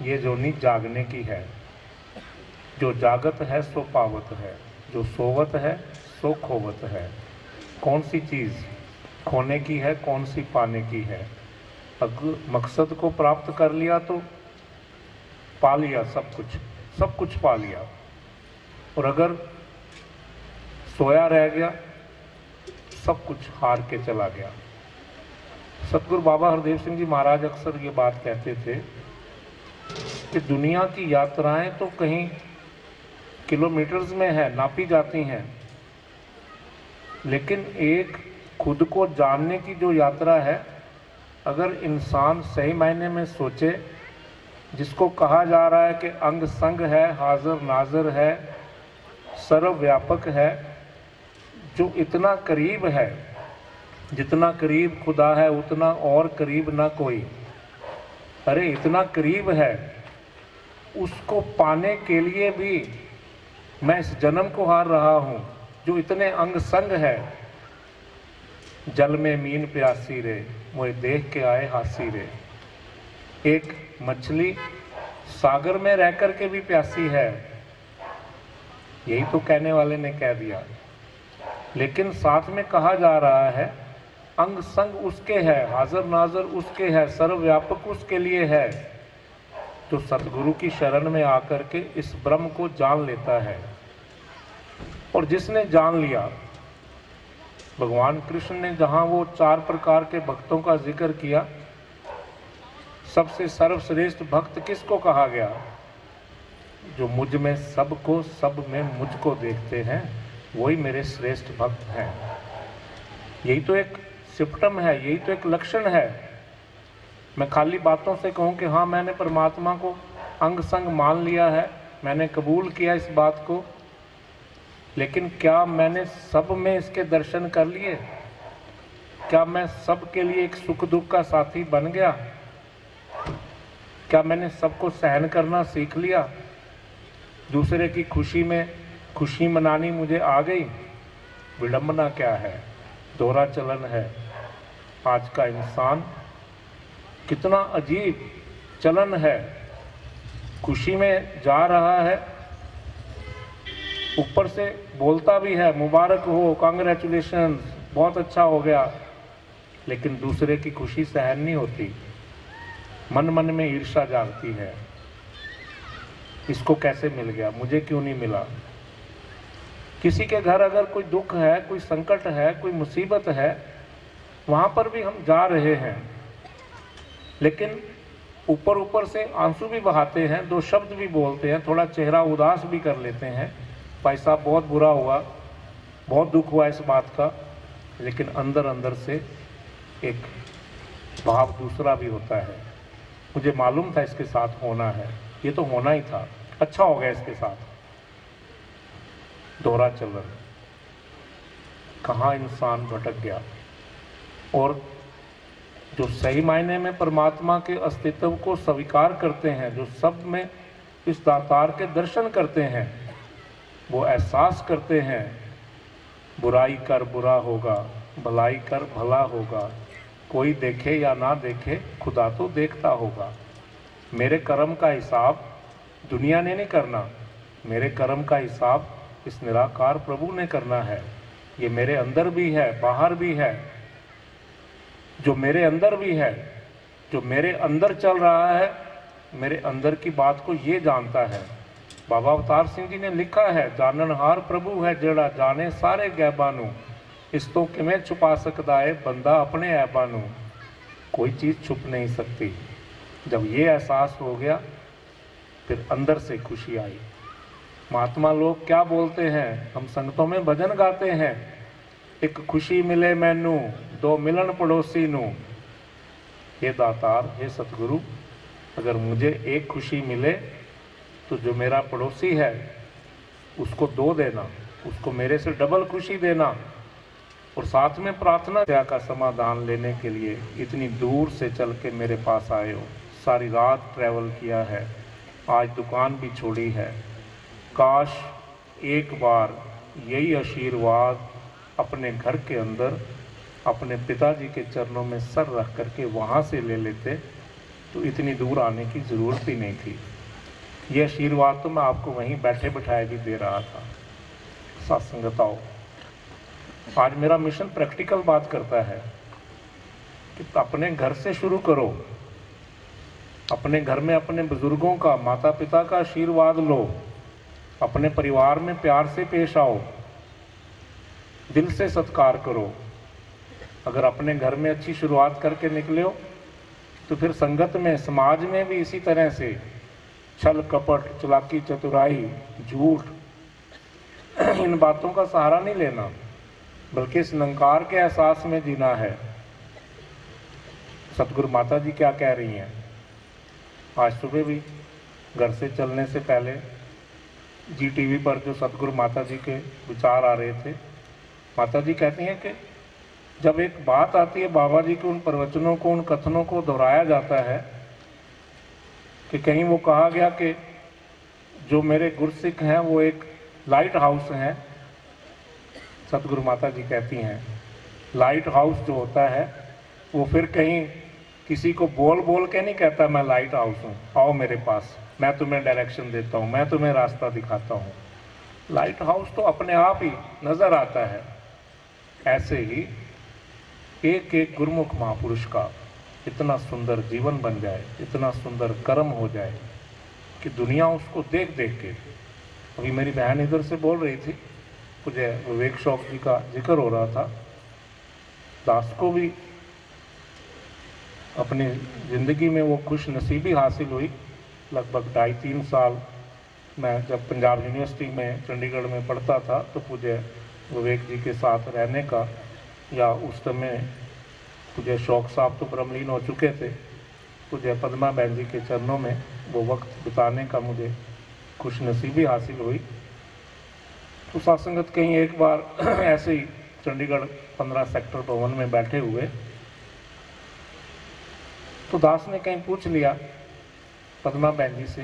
ये जोनी जागने की है। जो जागत है सो पावत है, जो सोवत है सो खोवत है। कौन सी चीज़ खोने की है, कौन सी पाने की है। अगर मकसद को प्राप्त कर लिया तो पा लिया, सब कुछ पा लिया, और अगर सोया रह गया सब कुछ हार के चला गया। सतगुरु बाबा हरदेव सिंह जी महाराज अक्सर ये बात कहते थे कि दुनिया की यात्राएं तो कहीं किलोमीटर्स में है, नापी जाती हैं, लेकिन एक खुद को जानने की जो यात्रा है, अगर इंसान सही मायने में सोचे, जिसको कहा जा रहा है कि अंग संग है, हाजिर नाजिर है, सर्वव्यापक है, जो इतना करीब है, जितना करीब खुदा है उतना और करीब ना कोई। अरे इतना करीब है, उसको पाने के लिए भी मैं इस जन्म को हार रहा हूँ। जो इतने अंग संग है, जल में मीन प्यासी रे, मुझे देख के आए हासी रे। एक मछली सागर में रह कर के भी प्यासी है, यही तो कहने वाले ने कह दिया। लेकिन साथ में कहा जा रहा है अंग संग उसके है, हाजिर नाजिर उसके है, सर्वव्यापक उसके लिए है, जो सतगुरु की शरण में आकर के इस ब्रह्म को जान लेता है। और जिसने जान लिया, भगवान कृष्ण ने जहाँ वो 4 प्रकार के भक्तों का जिक्र किया, सबसे सर्वश्रेष्ठ भक्त किसको कहा गया? जो मुझ में सबको, सब में मुझको देखते हैं, वही मेरे श्रेष्ठ भक्त हैं। यही तो एक सिम्पटम है, यही तो एक लक्षण है। मैं खाली बातों से कहूँ कि हाँ मैंने परमात्मा को अंग संग मान लिया है, मैंने कबूल किया इस बात को, लेकिन क्या मैंने सब में इसके दर्शन कर लिए? क्या मैं सब के लिए एक सुख दुख का साथी बन गया? क्या मैंने सबको सहन करना सीख लिया? दूसरे की खुशी में खुशी मनानी मुझे आ गई? विडंबना क्या है, दोहरा चलन है। आज का इंसान कितना अजीब चलन है, खुशी में जा रहा है, ऊपर से बोलता भी है मुबारक हो, कांग्रेचुलेशन, बहुत अच्छा हो गया, लेकिन दूसरे की खुशी सहन नहीं होती। मन मन में ईर्ष्या जागती है, इसको कैसे मिल गया, मुझे क्यों नहीं मिला। किसी के घर अगर कोई दुख है, कोई संकट है, कोई मुसीबत है, वहाँ पर भी हम जा रहे हैं, लेकिन ऊपर ऊपर से आंसू भी बहाते हैं, दो शब्द भी बोलते हैं, थोड़ा चेहरा उदास भी कर लेते हैं, भाई साहब बहुत बुरा हुआ, बहुत दुख हुआ इस बात का, लेकिन अंदर अंदर से एक भाव दूसरा भी होता है। मुझे मालूम था इसके साथ होना है, ये तो होना ही था, अच्छा हो गया इसके साथ। दोहरा चलन, कहाँ इंसान भटक गया। और जो सही मायने में परमात्मा के अस्तित्व को स्वीकार करते हैं, जो सब में इस दातार के दर्शन करते हैं, वो एहसास करते हैं बुराई कर बुरा होगा, भलाई कर भला होगा, कोई देखे या ना देखे खुदा तो देखता होगा। मेरे कर्म का हिसाब दुनिया ने नहीं करना, मेरे कर्म का हिसाब इस निराकार प्रभु ने करना है। ये मेरे अंदर भी है, बाहर भी है। जो मेरे अंदर भी है, जो मेरे अंदर चल रहा है, मेरे अंदर की बात को ये जानता है। बाबा अवतार सिंह जी ने लिखा है, जाननहार प्रभु है जेड़ा जाने सारे गैबा नू, इस तो किमें छुपा सकता है बंदा अपने ऐबा नू। कोई चीज़ छुप नहीं सकती। जब ये एहसास हो गया फिर अंदर से खुशी आई। महात्मा लोग क्या बोलते हैं, हम संगतों में भजन गाते हैं, एक खुशी मिले मैनू दो मिलन पड़ोसी नू। हे दातार, हे सतगुरु, अगर मुझे एक खुशी मिले तो जो मेरा पड़ोसी है उसको दो देना, उसको मेरे से डबल खुशी देना। और साथ में प्रार्थना का समाधान लेने के लिए इतनी दूर से चल के मेरे पास आए हो, सारी रात ट्रैवल किया है, आज दुकान भी छोड़ी है। काश एक बार यही आशीर्वाद अपने घर के अंदर अपने पिताजी के चरणों में सर रख करके वहाँ से ले लेते तो इतनी दूर आने की ज़रूरत ही नहीं थी। ये आशीर्वाद तो मैं आपको वहीं बैठे बिठाए भी दे रहा था। सत्संगताओं, आज मेरा मिशन प्रैक्टिकल बात करता है कि अपने घर से शुरू करो, अपने घर में अपने बुजुर्गों का, माता पिता का आशीर्वाद लो, अपने परिवार में प्यार से पेश आओ, दिल से सत्कार करो। अगर अपने घर में अच्छी शुरुआत करके निकले हो तो फिर संगत में, समाज में भी इसी तरह से छल कपट, चालाकी, चतुराई, झूठ, इन बातों का सहारा नहीं लेना, बल्कि इस निरंकार के एहसास में जीना है। सतगुरु माता जी क्या कह रही हैं, आज सुबह भी घर से चलने से पहले जी टीवी पर जो सतगुरु माता जी के विचार आ रहे थे, माता जी कहती हैं कि जब एक बात आती है, बाबा जी के उन प्रवचनों को, उन कथनों को दोहराया जाता है कि कहीं वो कहा गया कि जो मेरे गुरसिख हैं वो एक लाइट हाउस हैं। सतगुरु माता जी कहती हैं लाइट हाउस जो होता है वो फिर कहीं किसी को बोल बोल के नहीं कहता मैं लाइट हाउस हूँ, आओ मेरे पास, मैं तुम्हें डायरेक्शन देता हूँ, मैं तुम्हें रास्ता दिखाता हूँ। लाइट हाउस तो अपने आप ही नज़र आता है। ऐसे ही एक एक गुरुमुख महापुरुष का इतना सुंदर जीवन बन जाए, इतना सुंदर कर्म हो जाए कि दुनिया उसको देख देख के। अभी मेरी बहन इधर से बोल रही थी, मुझे विवेक शौक जी का जिक्र हो रहा था। दास को भी अपनी ज़िंदगी में वो खुश नसीबी हासिल हुई। लगभग 2.5-3 साल मैं जब पंजाब यूनिवर्सिटी में चंडीगढ़ में पढ़ता था तो पूज्य विवेक जी के साथ रहने का, या उस समय पूज्य शौक साहब तो ब्रह्मलीन हो चुके थे, पूज्य पद्मा बहन जी के चरणों में वो वक्त बिताने का मुझे खुश नसीबी हासिल हुई। तो सत्संगत कहीं एक बार ऐसे ही चंडीगढ़ 15 सेक्टर भवन में बैठे हुए तो दास ने कहीं पूछ लिया पद्मा बहन जी से,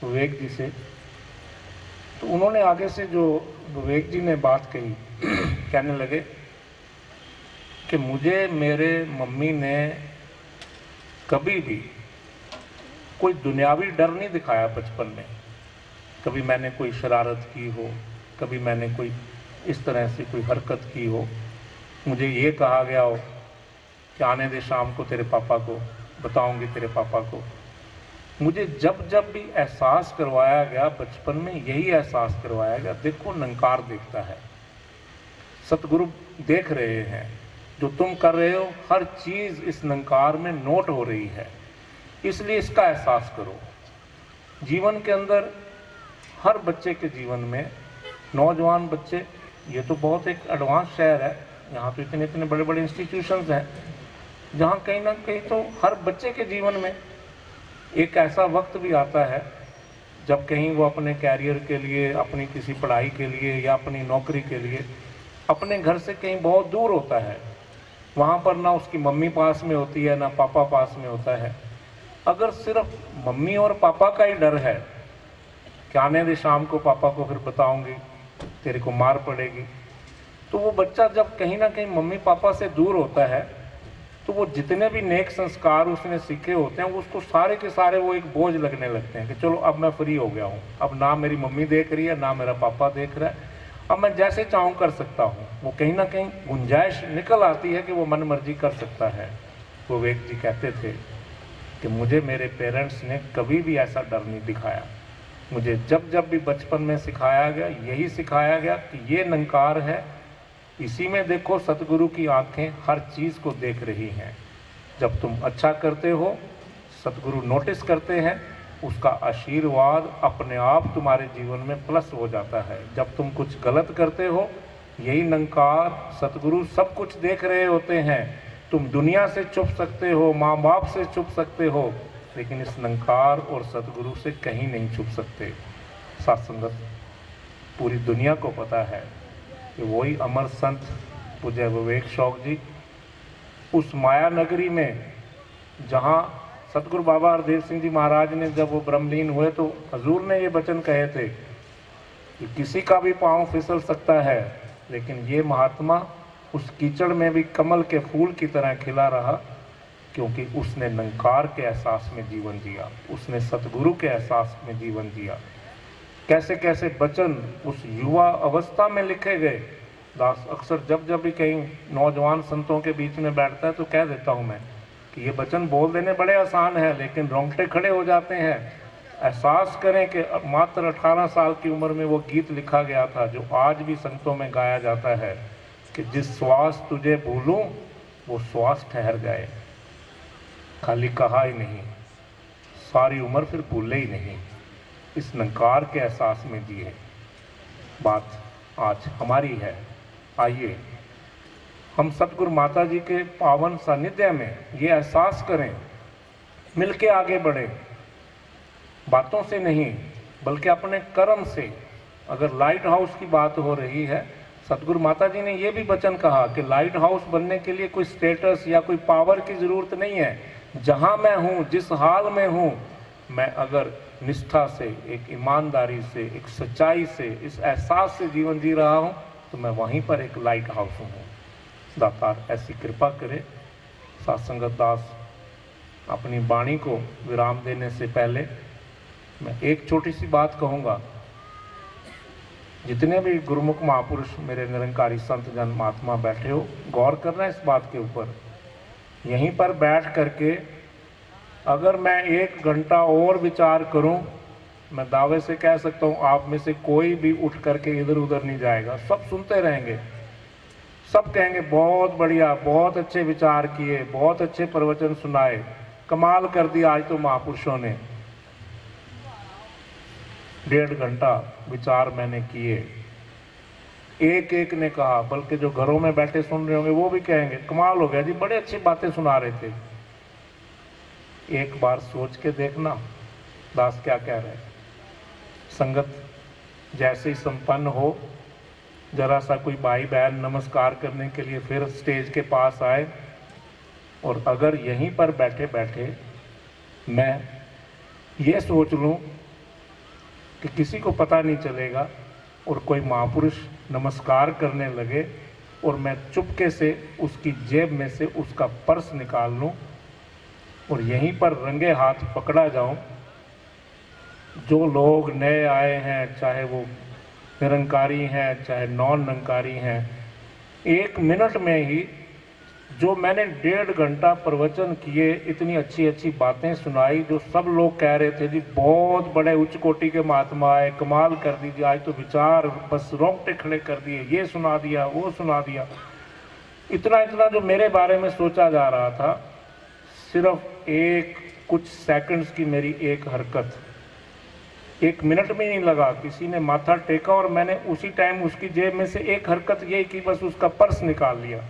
विवेक जी से, तो उन्होंने आगे से जो विवेक जी ने बात कही, कहने लगे कि मुझे मेरे मम्मी ने कभी भी कोई दुनियावी डर नहीं दिखाया बचपन में। कभी मैंने कोई शरारत की हो, कभी मैंने कोई इस तरह से कोई हरकत की हो, मुझे ये कहा गया हो कि आने दे शाम को तेरे पापा को, बताऊंगी तेरे पापा को। मुझे जब जब भी एहसास करवाया गया बचपन में, यही एहसास करवाया गया, देखो निरंकार देखता है, सतगुरु देख रहे हैं, जो तुम कर रहे हो हर चीज़ इस निरंकार में नोट हो रही है। इसलिए इसका एहसास करो। जीवन के अंदर हर बच्चे के जीवन में, नौजवान बच्चे, ये तो बहुत एक एडवांस शहर है, यहाँ तो इतने इतने बड़े बड़े इंस्टीट्यूशंस हैं जहाँ कहीं ना कहीं तो हर बच्चे के जीवन में एक ऐसा वक्त भी आता है जब कहीं वो अपने कैरियर के लिए, अपनी किसी पढ़ाई के लिए या अपनी नौकरी के लिए अपने घर से कहीं बहुत दूर होता है। वहाँ पर ना उसकी मम्मी पास में होती है ना पापा पास में होता है। अगर सिर्फ मम्मी और पापा का ही डर है कि आने दे शाम को पापा को फिर बताऊंगी, तेरे को मार पड़ेगी, तो वो बच्चा जब कहीं ना कहीं मम्मी पापा से दूर होता है तो वो जितने भी नेक संस्कार उसने सीखे होते हैं उसको सारे के सारे वो एक बोझ लगने लगते हैं कि चलो अब मैं फ्री हो गया हूँ, अब ना मेरी मम्मी देख रही है ना मेरा पापा देख रहा है, अब मैं जैसे चाहूँ कर सकता हूँ। वो कहीं ना कहीं गुंजाइश निकल आती है कि वो मन मर्जी कर सकता है। वो विवेक जी कहते थे कि मुझे मेरे पेरेंट्स ने कभी भी ऐसा डर नहीं दिखाया। मुझे जब जब भी बचपन में सिखाया गया, यही सिखाया गया कि ये निरंकार है, इसी में देखो सतगुरु की आंखें हर चीज़ को देख रही हैं। जब तुम अच्छा करते हो सतगुरु नोटिस करते हैं, उसका आशीर्वाद अपने आप तुम्हारे जीवन में प्लस हो जाता है। जब तुम कुछ गलत करते हो, यही निरंकार सतगुरु सब कुछ देख रहे होते हैं। तुम दुनिया से छुप सकते हो, माँ बाप से छुप सकते हो, लेकिन इस निरंकार और सतगुरु से कहीं नहीं छुप सकते। सत्संगत पूरी दुनिया को पता है कि वही अमर संत पूज्य विवेक शौक जी उस माया नगरी में, जहाँ सतगुरु बाबा हरदेव सिंह जी महाराज ने जब वो ब्रह्मलीन हुए तो हजूर ने ये वचन कहे थे कि किसी का भी पाँव फिसल सकता है, लेकिन ये महात्मा उस कीचड़ में भी कमल के फूल की तरह खिला रहा, क्योंकि उसने निरंकार के एहसास में जीवन जिया, उसने सतगुरु के एहसास में जीवन जिया। कैसे कैसे वचन उस युवा अवस्था में लिखे गए। दास अक्सर जब जब भी कहीं नौजवान संतों के बीच में बैठता है तो कह देता हूँ मैं कि ये वचन बोल देने बड़े आसान है, लेकिन रोंगटे खड़े हो जाते हैं। एहसास करें कि मात्र 18 साल की उम्र में वो गीत लिखा गया था जो आज भी संतों में गाया जाता है कि जिस श्वास तुझे भूलूं वो श्वास ठहर जाए। खाली कहा ही नहीं, सारी उम्र फिर भूले ही नहीं। इस निरंकार के एहसास में जिए। बात आज हमारी है। आइए हम सतगुरु माता जी के पावन सानिध्य में ये एहसास करें, मिलके आगे बढ़ें, बातों से नहीं बल्कि अपने कर्म से। अगर लाइट हाउस की बात हो रही है, सतगुरु माता जी ने ये भी वचन कहा कि लाइट हाउस बनने के लिए कोई स्टेटस या कोई पावर की ज़रूरत नहीं है। जहाँ मैं हूँ, जिस हाल में हूँ, मैं अगर निष्ठा से, एक ईमानदारी से, एक सच्चाई से, इस एहसास से जीवन जी रहा हूँ तो मैं वहीं पर एक लाइट हाउस हूँ। दातार ऐसी कृपा करे। सत्संगत दास अपनी वाणी को विराम देने से पहले मैं एक छोटी सी बात कहूँगा। जितने भी गुरुमुख महापुरुष मेरे निरंकारी संत जन महात्मा बैठे हो, गौर करना इस बात के ऊपर। यहीं पर बैठ करके अगर मैं 1 घंटा और विचार करूं, मैं दावे से कह सकता हूं आप में से कोई भी उठ करके इधर उधर नहीं जाएगा। सब सुनते रहेंगे, सब कहेंगे बहुत बढ़िया, बहुत अच्छे विचार किए, बहुत अच्छे प्रवचन सुनाए, कमाल कर दिया आज तो महापुरुषों ने। 1.5 घंटा विचार मैंने किए, एक एक ने कहा, बल्कि जो घरों में बैठे सुन रहे होंगे वो भी कहेंगे कमाल हो गया जी, बड़े अच्छी बातें सुना रहे थे। एक बार सोच के देखना दास क्या कह रहे हैं। संगत जैसे ही संपन्न हो, जरा सा कोई भाई बहन नमस्कार करने के लिए फिर स्टेज के पास आए, और अगर यहीं पर बैठे बैठे मैं ये सोच लूँ कि किसी को पता नहीं चलेगा और कोई महापुरुष नमस्कार करने लगे और मैं चुपके से उसकी जेब में से उसका पर्स निकाल लूँ और यहीं पर रंगे हाथ पकड़ा जाऊं। जो लोग नए आए हैं, चाहे वो निरंकारी हैं चाहे नॉन निरंकारी हैं, 1 मिनट में ही जो मैंने 1.5 घंटा प्रवचन किए, इतनी अच्छी अच्छी बातें सुनाई, जो सब लोग कह रहे थे जी बहुत बड़े उच्च कोटि के महात्मा आए, कमाल कर दीजिए, आज तो विचार बस रोंगटे खड़े कर दिए, ये सुना दिया वो सुना दिया। इतना इतना जो मेरे बारे में सोचा जा रहा था, सिर्फ कुछ सेकंड्स की मेरी एक हरकत, 1 मिनट में नहीं लगा, किसी ने माथा टेका और मैंने उसी टाइम उसकी जेब में से एक हरकत ये की, बस उसका पर्स निकाल लिया।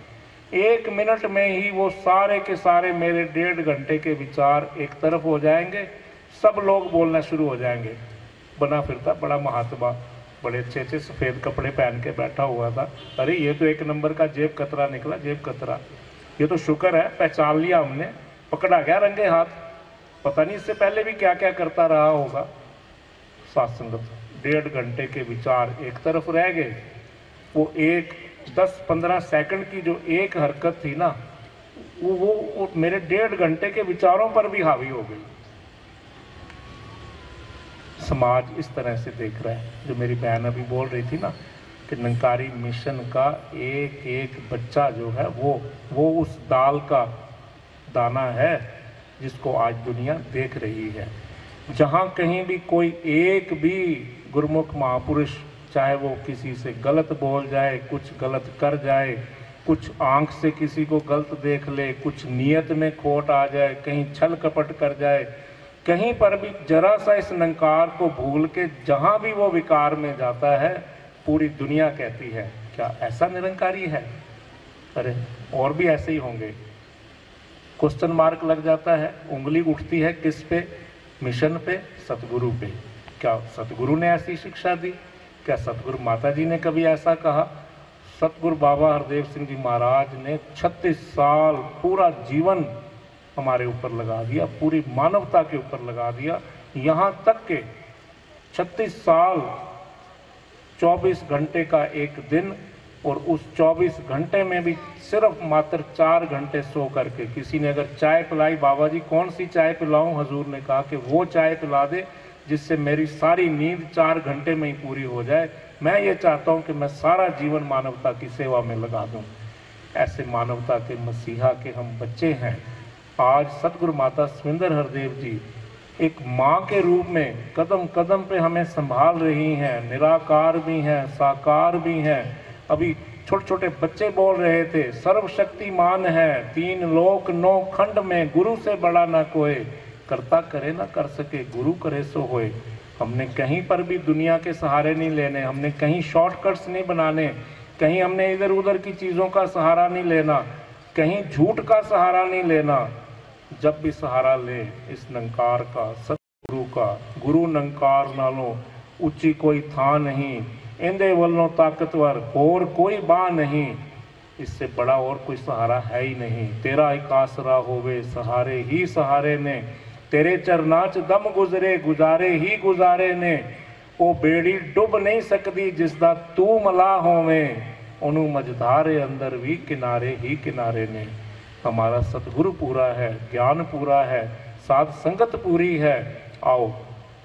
1 मिनट में ही वो सारे के सारे मेरे 1.5 घंटे के विचार एक तरफ हो जाएंगे, सब लोग बोलना शुरू हो जाएंगे। बना फिरता बड़ा महात्मा, बड़े अच्छे अच्छे सफ़ेद कपड़े पहन के बैठा हुआ था, अरे ये तो 1 नंबर का जेब कतरा निकला, जेब कतरा। ये तो शुक्र है पहचान लिया हमने, पकड़ा गया रंगे हाथ, पता नहीं इससे पहले भी क्या क्या करता रहा होगा। सत्संगत 1.5 घंटे के विचार एक तरफ रह गए। वो 10-15 सेकंड की जो एक हरकत थी ना, वो मेरे 1.5 घंटे के विचारों पर भी हावी हो गई। समाज इस तरह से देख रहा है, जो मेरी बहन अभी बोल रही थी ना कि निरंकारी मिशन का एक एक बच्चा जो है वो उस दाल का दाना है जिसको आज दुनिया देख रही है। जहाँ कहीं भी कोई एक भी गुरुमुख महापुरुष, चाहे वो किसी से गलत बोल जाए, कुछ गलत कर जाए, कुछ आंख से किसी को गलत देख ले, कुछ नियत में खोट आ जाए, कहीं छल कपट कर जाए, कहीं पर भी जरा सा इस निरंकार को भूल के जहाँ भी वो विकार में जाता है, पूरी दुनिया कहती है क्या ऐसा निरंकारी है? अरे और भी ऐसे ही होंगे। क्वेश्चन मार्क लग जाता है, उंगली उठती है किस पे? मिशन पे, सतगुरु पे। क्या सतगुरु ने ऐसी शिक्षा दी? क्या सतगुरु माता जी ने कभी ऐसा कहा? सतगुरु बाबा हरदेव सिंह जी महाराज ने 36 साल पूरा जीवन हमारे ऊपर लगा दिया, पूरी मानवता के ऊपर लगा दिया। यहाँ तक के 36 साल 24 घंटे का एक दिन, और उस 24 घंटे में भी सिर्फ मात्र 4 घंटे सो करके, किसी ने अगर चाय पिलाई, बाबा जी कौन सी चाय पिलाऊं? हजूर ने कहा कि वो चाय पिला दे जिससे मेरी सारी नींद 4 घंटे में ही पूरी हो जाए। मैं ये चाहता हूं कि मैं सारा जीवन मानवता की सेवा में लगा दूं। ऐसे मानवता के मसीहा के हम बच्चे हैं। आज सतगुरु माता सुंदर हरदेव जी एक माँ के रूप में कदम कदम पे हमें संभाल रही हैं, निराकार भी हैं, साकार भी हैं। अभी छोटे छोटे बच्चे बोल रहे थे, सर्वशक्तिमान है, 3 लोक 9 खंड में, गुरु से बड़ा ना कोई, करता करे ना कर सके, गुरु करे सो होए। हमने कहीं पर भी दुनिया के सहारे नहीं लेने, हमने कहीं शॉर्टकट्स नहीं बनाने, कहीं हमने इधर उधर की चीज़ों का सहारा नहीं लेना, कहीं झूठ का सहारा नहीं लेना। जब भी सहारा ले इस निरंकार का, सतगुरु का, गुरु निरंकार नालों ऊंची कोई था नहीं, इंदे वल्लों ताकतवर और कोई बा नहीं, इससे बड़ा और कोई सहारा है ही नहीं। तेरा एक आसरा होवे सहारे ही सहारे ने, तेरे चरनाच दम गुजरे गुजारे ही गुजारे ने, वो बेड़ी डुब नहीं सकती जिसदा तू मला होवे, ओनू मझधारे अंदर भी किनारे ही किनारे ने। हमारा सतगुरु पूरा है, ज्ञान पूरा है, साध संगत पूरी है। आओ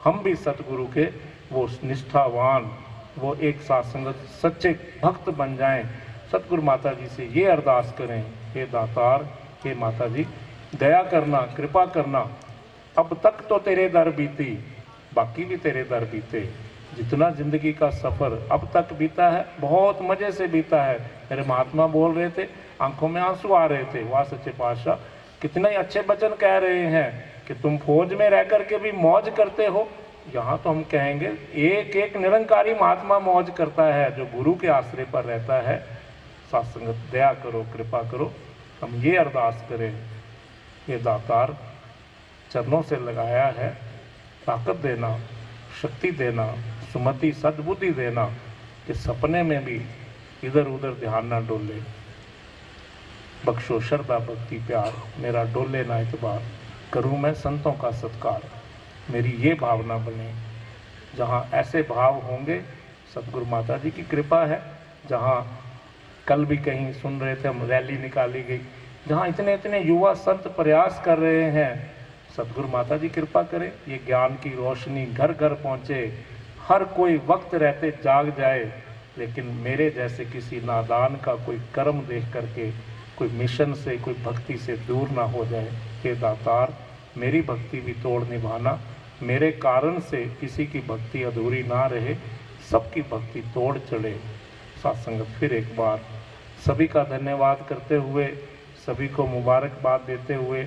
हम भी सतगुरु के वो निष्ठावान, वो एक साथ संगत सच्चे भक्त बन जाएं। सतगुरु माता जी से ये अरदास करें, हे दातार, हे माता जी दया करना, कृपा करना। अब तक तो तेरे दर बीती, बाकी भी तेरे दर बीते। जितना जिंदगी का सफ़र अब तक बीता है, बहुत मज़े से बीता है। मेरे महात्मा बोल रहे थे, आंखों में आंसू आ रहे थे। वाह सच्चे पातशाह, कितने अच्छे वचन कह रहे हैं कि तुम फौज में रह कर के भी मौज करते हो। यहाँ तो हम कहेंगे एक एक निरंकारी महात्मा मौज करता है जो गुरु के आश्रय पर रहता है। सत्संगत दया करो, कृपा करो। हम ये अरदास करें, ये दातार चरणों से लगाया है, ताकत देना, शक्ति देना, सुमति सद्बुद्धि देना कि सपने में भी इधर उधर ध्यान ना डोले। बख्शो श्रद्धा भक्ति प्यार, मेरा डोले ना इतबार, करूँ मैं संतों का सत्कार। मेरी ये भावना बने। जहाँ ऐसे भाव होंगे, सतगुरु माता जी की कृपा है। जहाँ कल भी कहीं सुन रहे थे हम, रैली निकाली गई, जहाँ इतने इतने युवा संत प्रयास कर रहे हैं, सतगुरु माता जी कृपा करें, ये ज्ञान की रोशनी घर घर पहुँचे, हर कोई वक्त रहते जाग जाए। लेकिन मेरे जैसे किसी नादान का कोई कर्म देख करके कोई मिशन से, कोई भक्ति से दूर ना हो जाए। हे दातार, मेरी भक्ति भी तोड़ निभाना, मेरे कारण से किसी की भक्ति अधूरी ना रहे, सबकी भक्ति तोड़ चढ़े। सत्संगत फिर एक बार सभी का धन्यवाद करते हुए, सभी को मुबारकबाद देते हुए,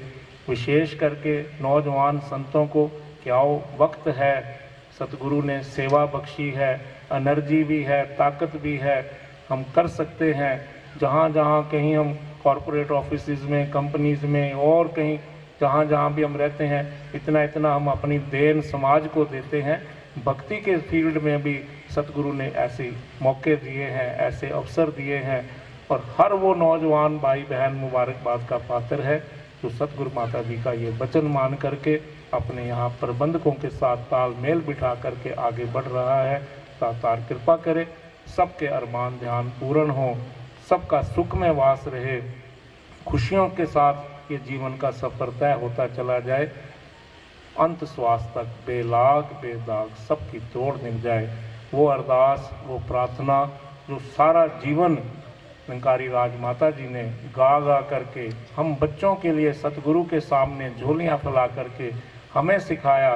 विशेष करके नौजवान संतों को क्या वक्त है, सतगुरु ने सेवा बख्शी है, एनर्जी भी है, ताकत भी है, हम कर सकते हैं। जहाँ जहाँ कहीं हम कॉरपोरेट ऑफिसेज में, कंपनीज में और कहीं जहाँ जहाँ भी हम रहते हैं, इतना इतना हम अपनी देन समाज को देते हैं। भक्ति के फील्ड में भी सतगुरु ने ऐसे मौके दिए हैं, ऐसे अवसर दिए हैं, और हर वो नौजवान भाई बहन मुबारकबाद का पात्र है जो सतगुरु माता जी का ये वचन मान करके अपने यहाँ प्रबंधकों के साथ तालमेल बिठा करके आगे बढ़ रहा है। दातार कृपा करे, सबके अरमान ध्यान पूर्ण हो, सबका सुख में वास रहे, खुशियों के साथ ये जीवन का सफर तय होता चला जाए, अंत श्वास तक बेलाग बेदाग सबकी तोड़ निभ जाए। वो अरदास, वो प्रार्थना जो सारा जीवन निरंकारी राज माता जी ने गा गा करके हम बच्चों के लिए सतगुरु के सामने झोलियाँ फैला करके हमें सिखाया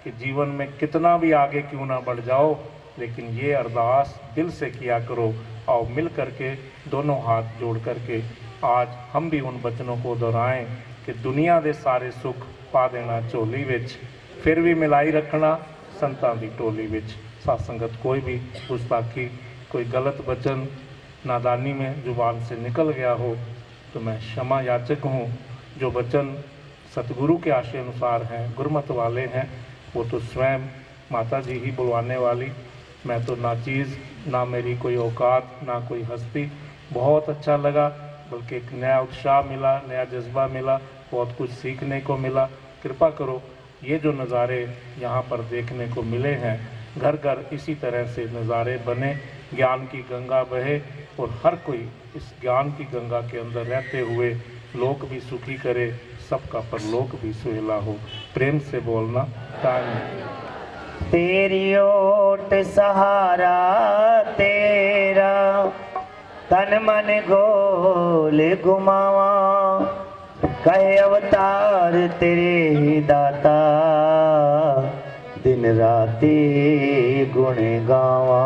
कि जीवन में कितना भी आगे क्यों ना बढ़ जाओ, लेकिन ये अरदास दिल से किया करो। और मिल करके दोनों हाथ जोड़ करके आज हम भी उन वचनों को दोहराएं कि दुनिया दे सारे सुख पा देना झोली विच, फिर भी मिलाई रखना संतां दी टोली विच। साथ संगत कोई भी गुस्ताखी, कोई गलत वचन नादानी में जुबान से निकल गया हो तो मैं क्षमा याचक हूँ। जो वचन सतगुरु के आशय अनुसार हैं, गुरमत वाले हैं, वो तो स्वयं माता जी ही बुलवाने वाली। मैं तो ना चीज़, ना मेरी कोई औकात, ना कोई हस्ती। बहुत अच्छा लगा, बल्कि एक नया उत्साह मिला, नया जज्बा मिला, बहुत कुछ सीखने को मिला। कृपा करो ये जो नज़ारे यहाँ पर देखने को मिले हैं, घर घर इसी तरह से नज़ारे बने, ज्ञान की गंगा बहे और हर कोई इस ज्ञान की गंगा के अंदर रहते हुए लोक भी सुखी करे, सबका परलोक भी सुहेला हो। प्रेम से बोलना टाइम। तेरी ओट सहारा तेरा, तन मन गोल घुमावा, कहे अवतार तेरे ही दाता, दिन राती गुण गावा।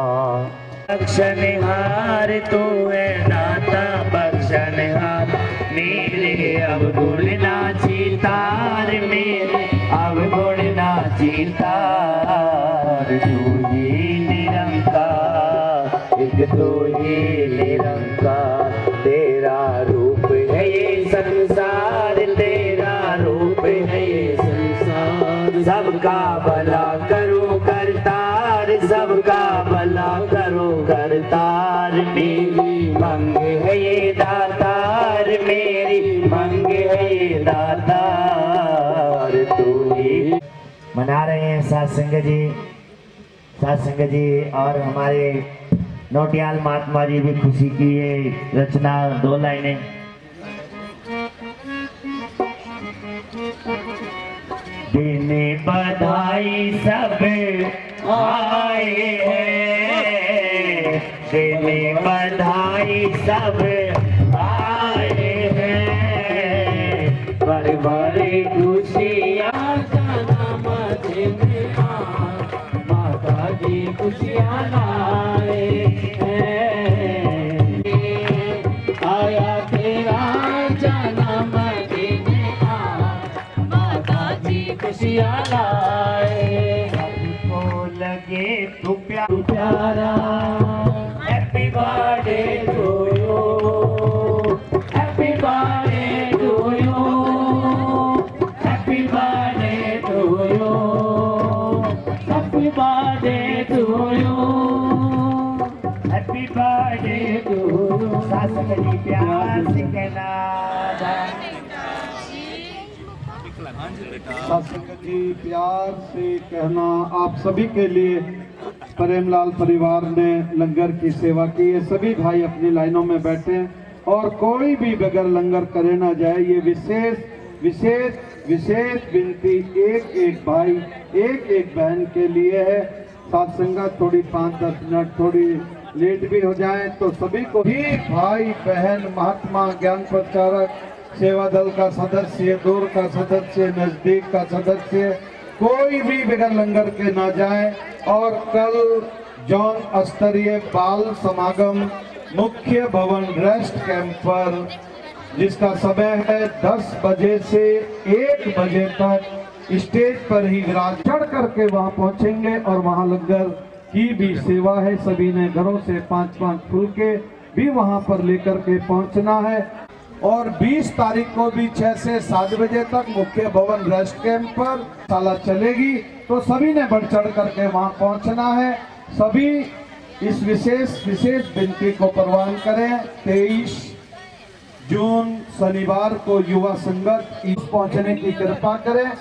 बख्शनहार तू है दाता बख्शनहार, मेरे अवगुण ना चितार, मेरे अवगुण ना चितार। तू ही निरंकार, एक तू ही निरंकार, तेरा रूप है ये संसार, तेरा रूप है ये संसार। सबका भला करो करतार, सबका भला करो करतार, मेरी मंग है ये दातार, मेरी मंग है ये दातार। तू ही मना रहे हैं सत्संग जी और हमारे नोटियाल महात्मा जी भी खुशी की ये रचना 2 लाइनें। दिन बधाई सब आए हैं, दिन बधाई सब आए हैं, बड़ी बड़ी खुशियाँ जन्म दिन माता जी खुशियाँ लाए हैं। आया तेरा जन्म दिन माता जी खुशियाँ लाए, सबको लगे तू प्यारा। Happy birthday to you, happy birthday to you, happy birthday to you, happy birthday to you, happy birthday to you. सास जी प्यार से कहना, सत्संग जी प्यार से कहना। आप सभी के लिए प्रेमलाल परिवार ने लंगर की सेवा की है। सभी भाई अपनी लाइनों में बैठे और कोई भी बगैर लंगर करे ना जाए। ये विशेष विशेष विशेष विनती एक एक भाई एक एक बहन के लिए है। सत्संग थोड़ी 5-10 मिनट थोड़ी लेट भी हो जाए तो सभी को भी भाई बहन महात्मा ज्ञान प्रचारक सेवा दल का सदस्य, दूर का सदस्य, नजदीक का सदस्य, कोई भी बगैर लंगर के ना जाए। और कल जौन स्तरीय बाल समागम मुख्य भवन रेस्ट कैंप पर जिसका समय है 10 बजे से 1 बजे तक स्टेज पर ही विराज चढ़ करके वहां पहुंचेंगे और वहां लंगर की भी सेवा है। सभी ने घरों से 5-5 फुलके भी वहां पर लेकर के पहुंचना है। और 20 तारीख को भी 6 से 7 बजे तक मुख्य भवन रेस्ट कैंप पर शाला चलेगी, तो सभी ने बढ़ चढ़ करके वहां पहुंचना है। सभी इस विशेष विनती को प्रवान करें। 23 जून शनिवार को युवा संगत पहुंचने की कृपा करें।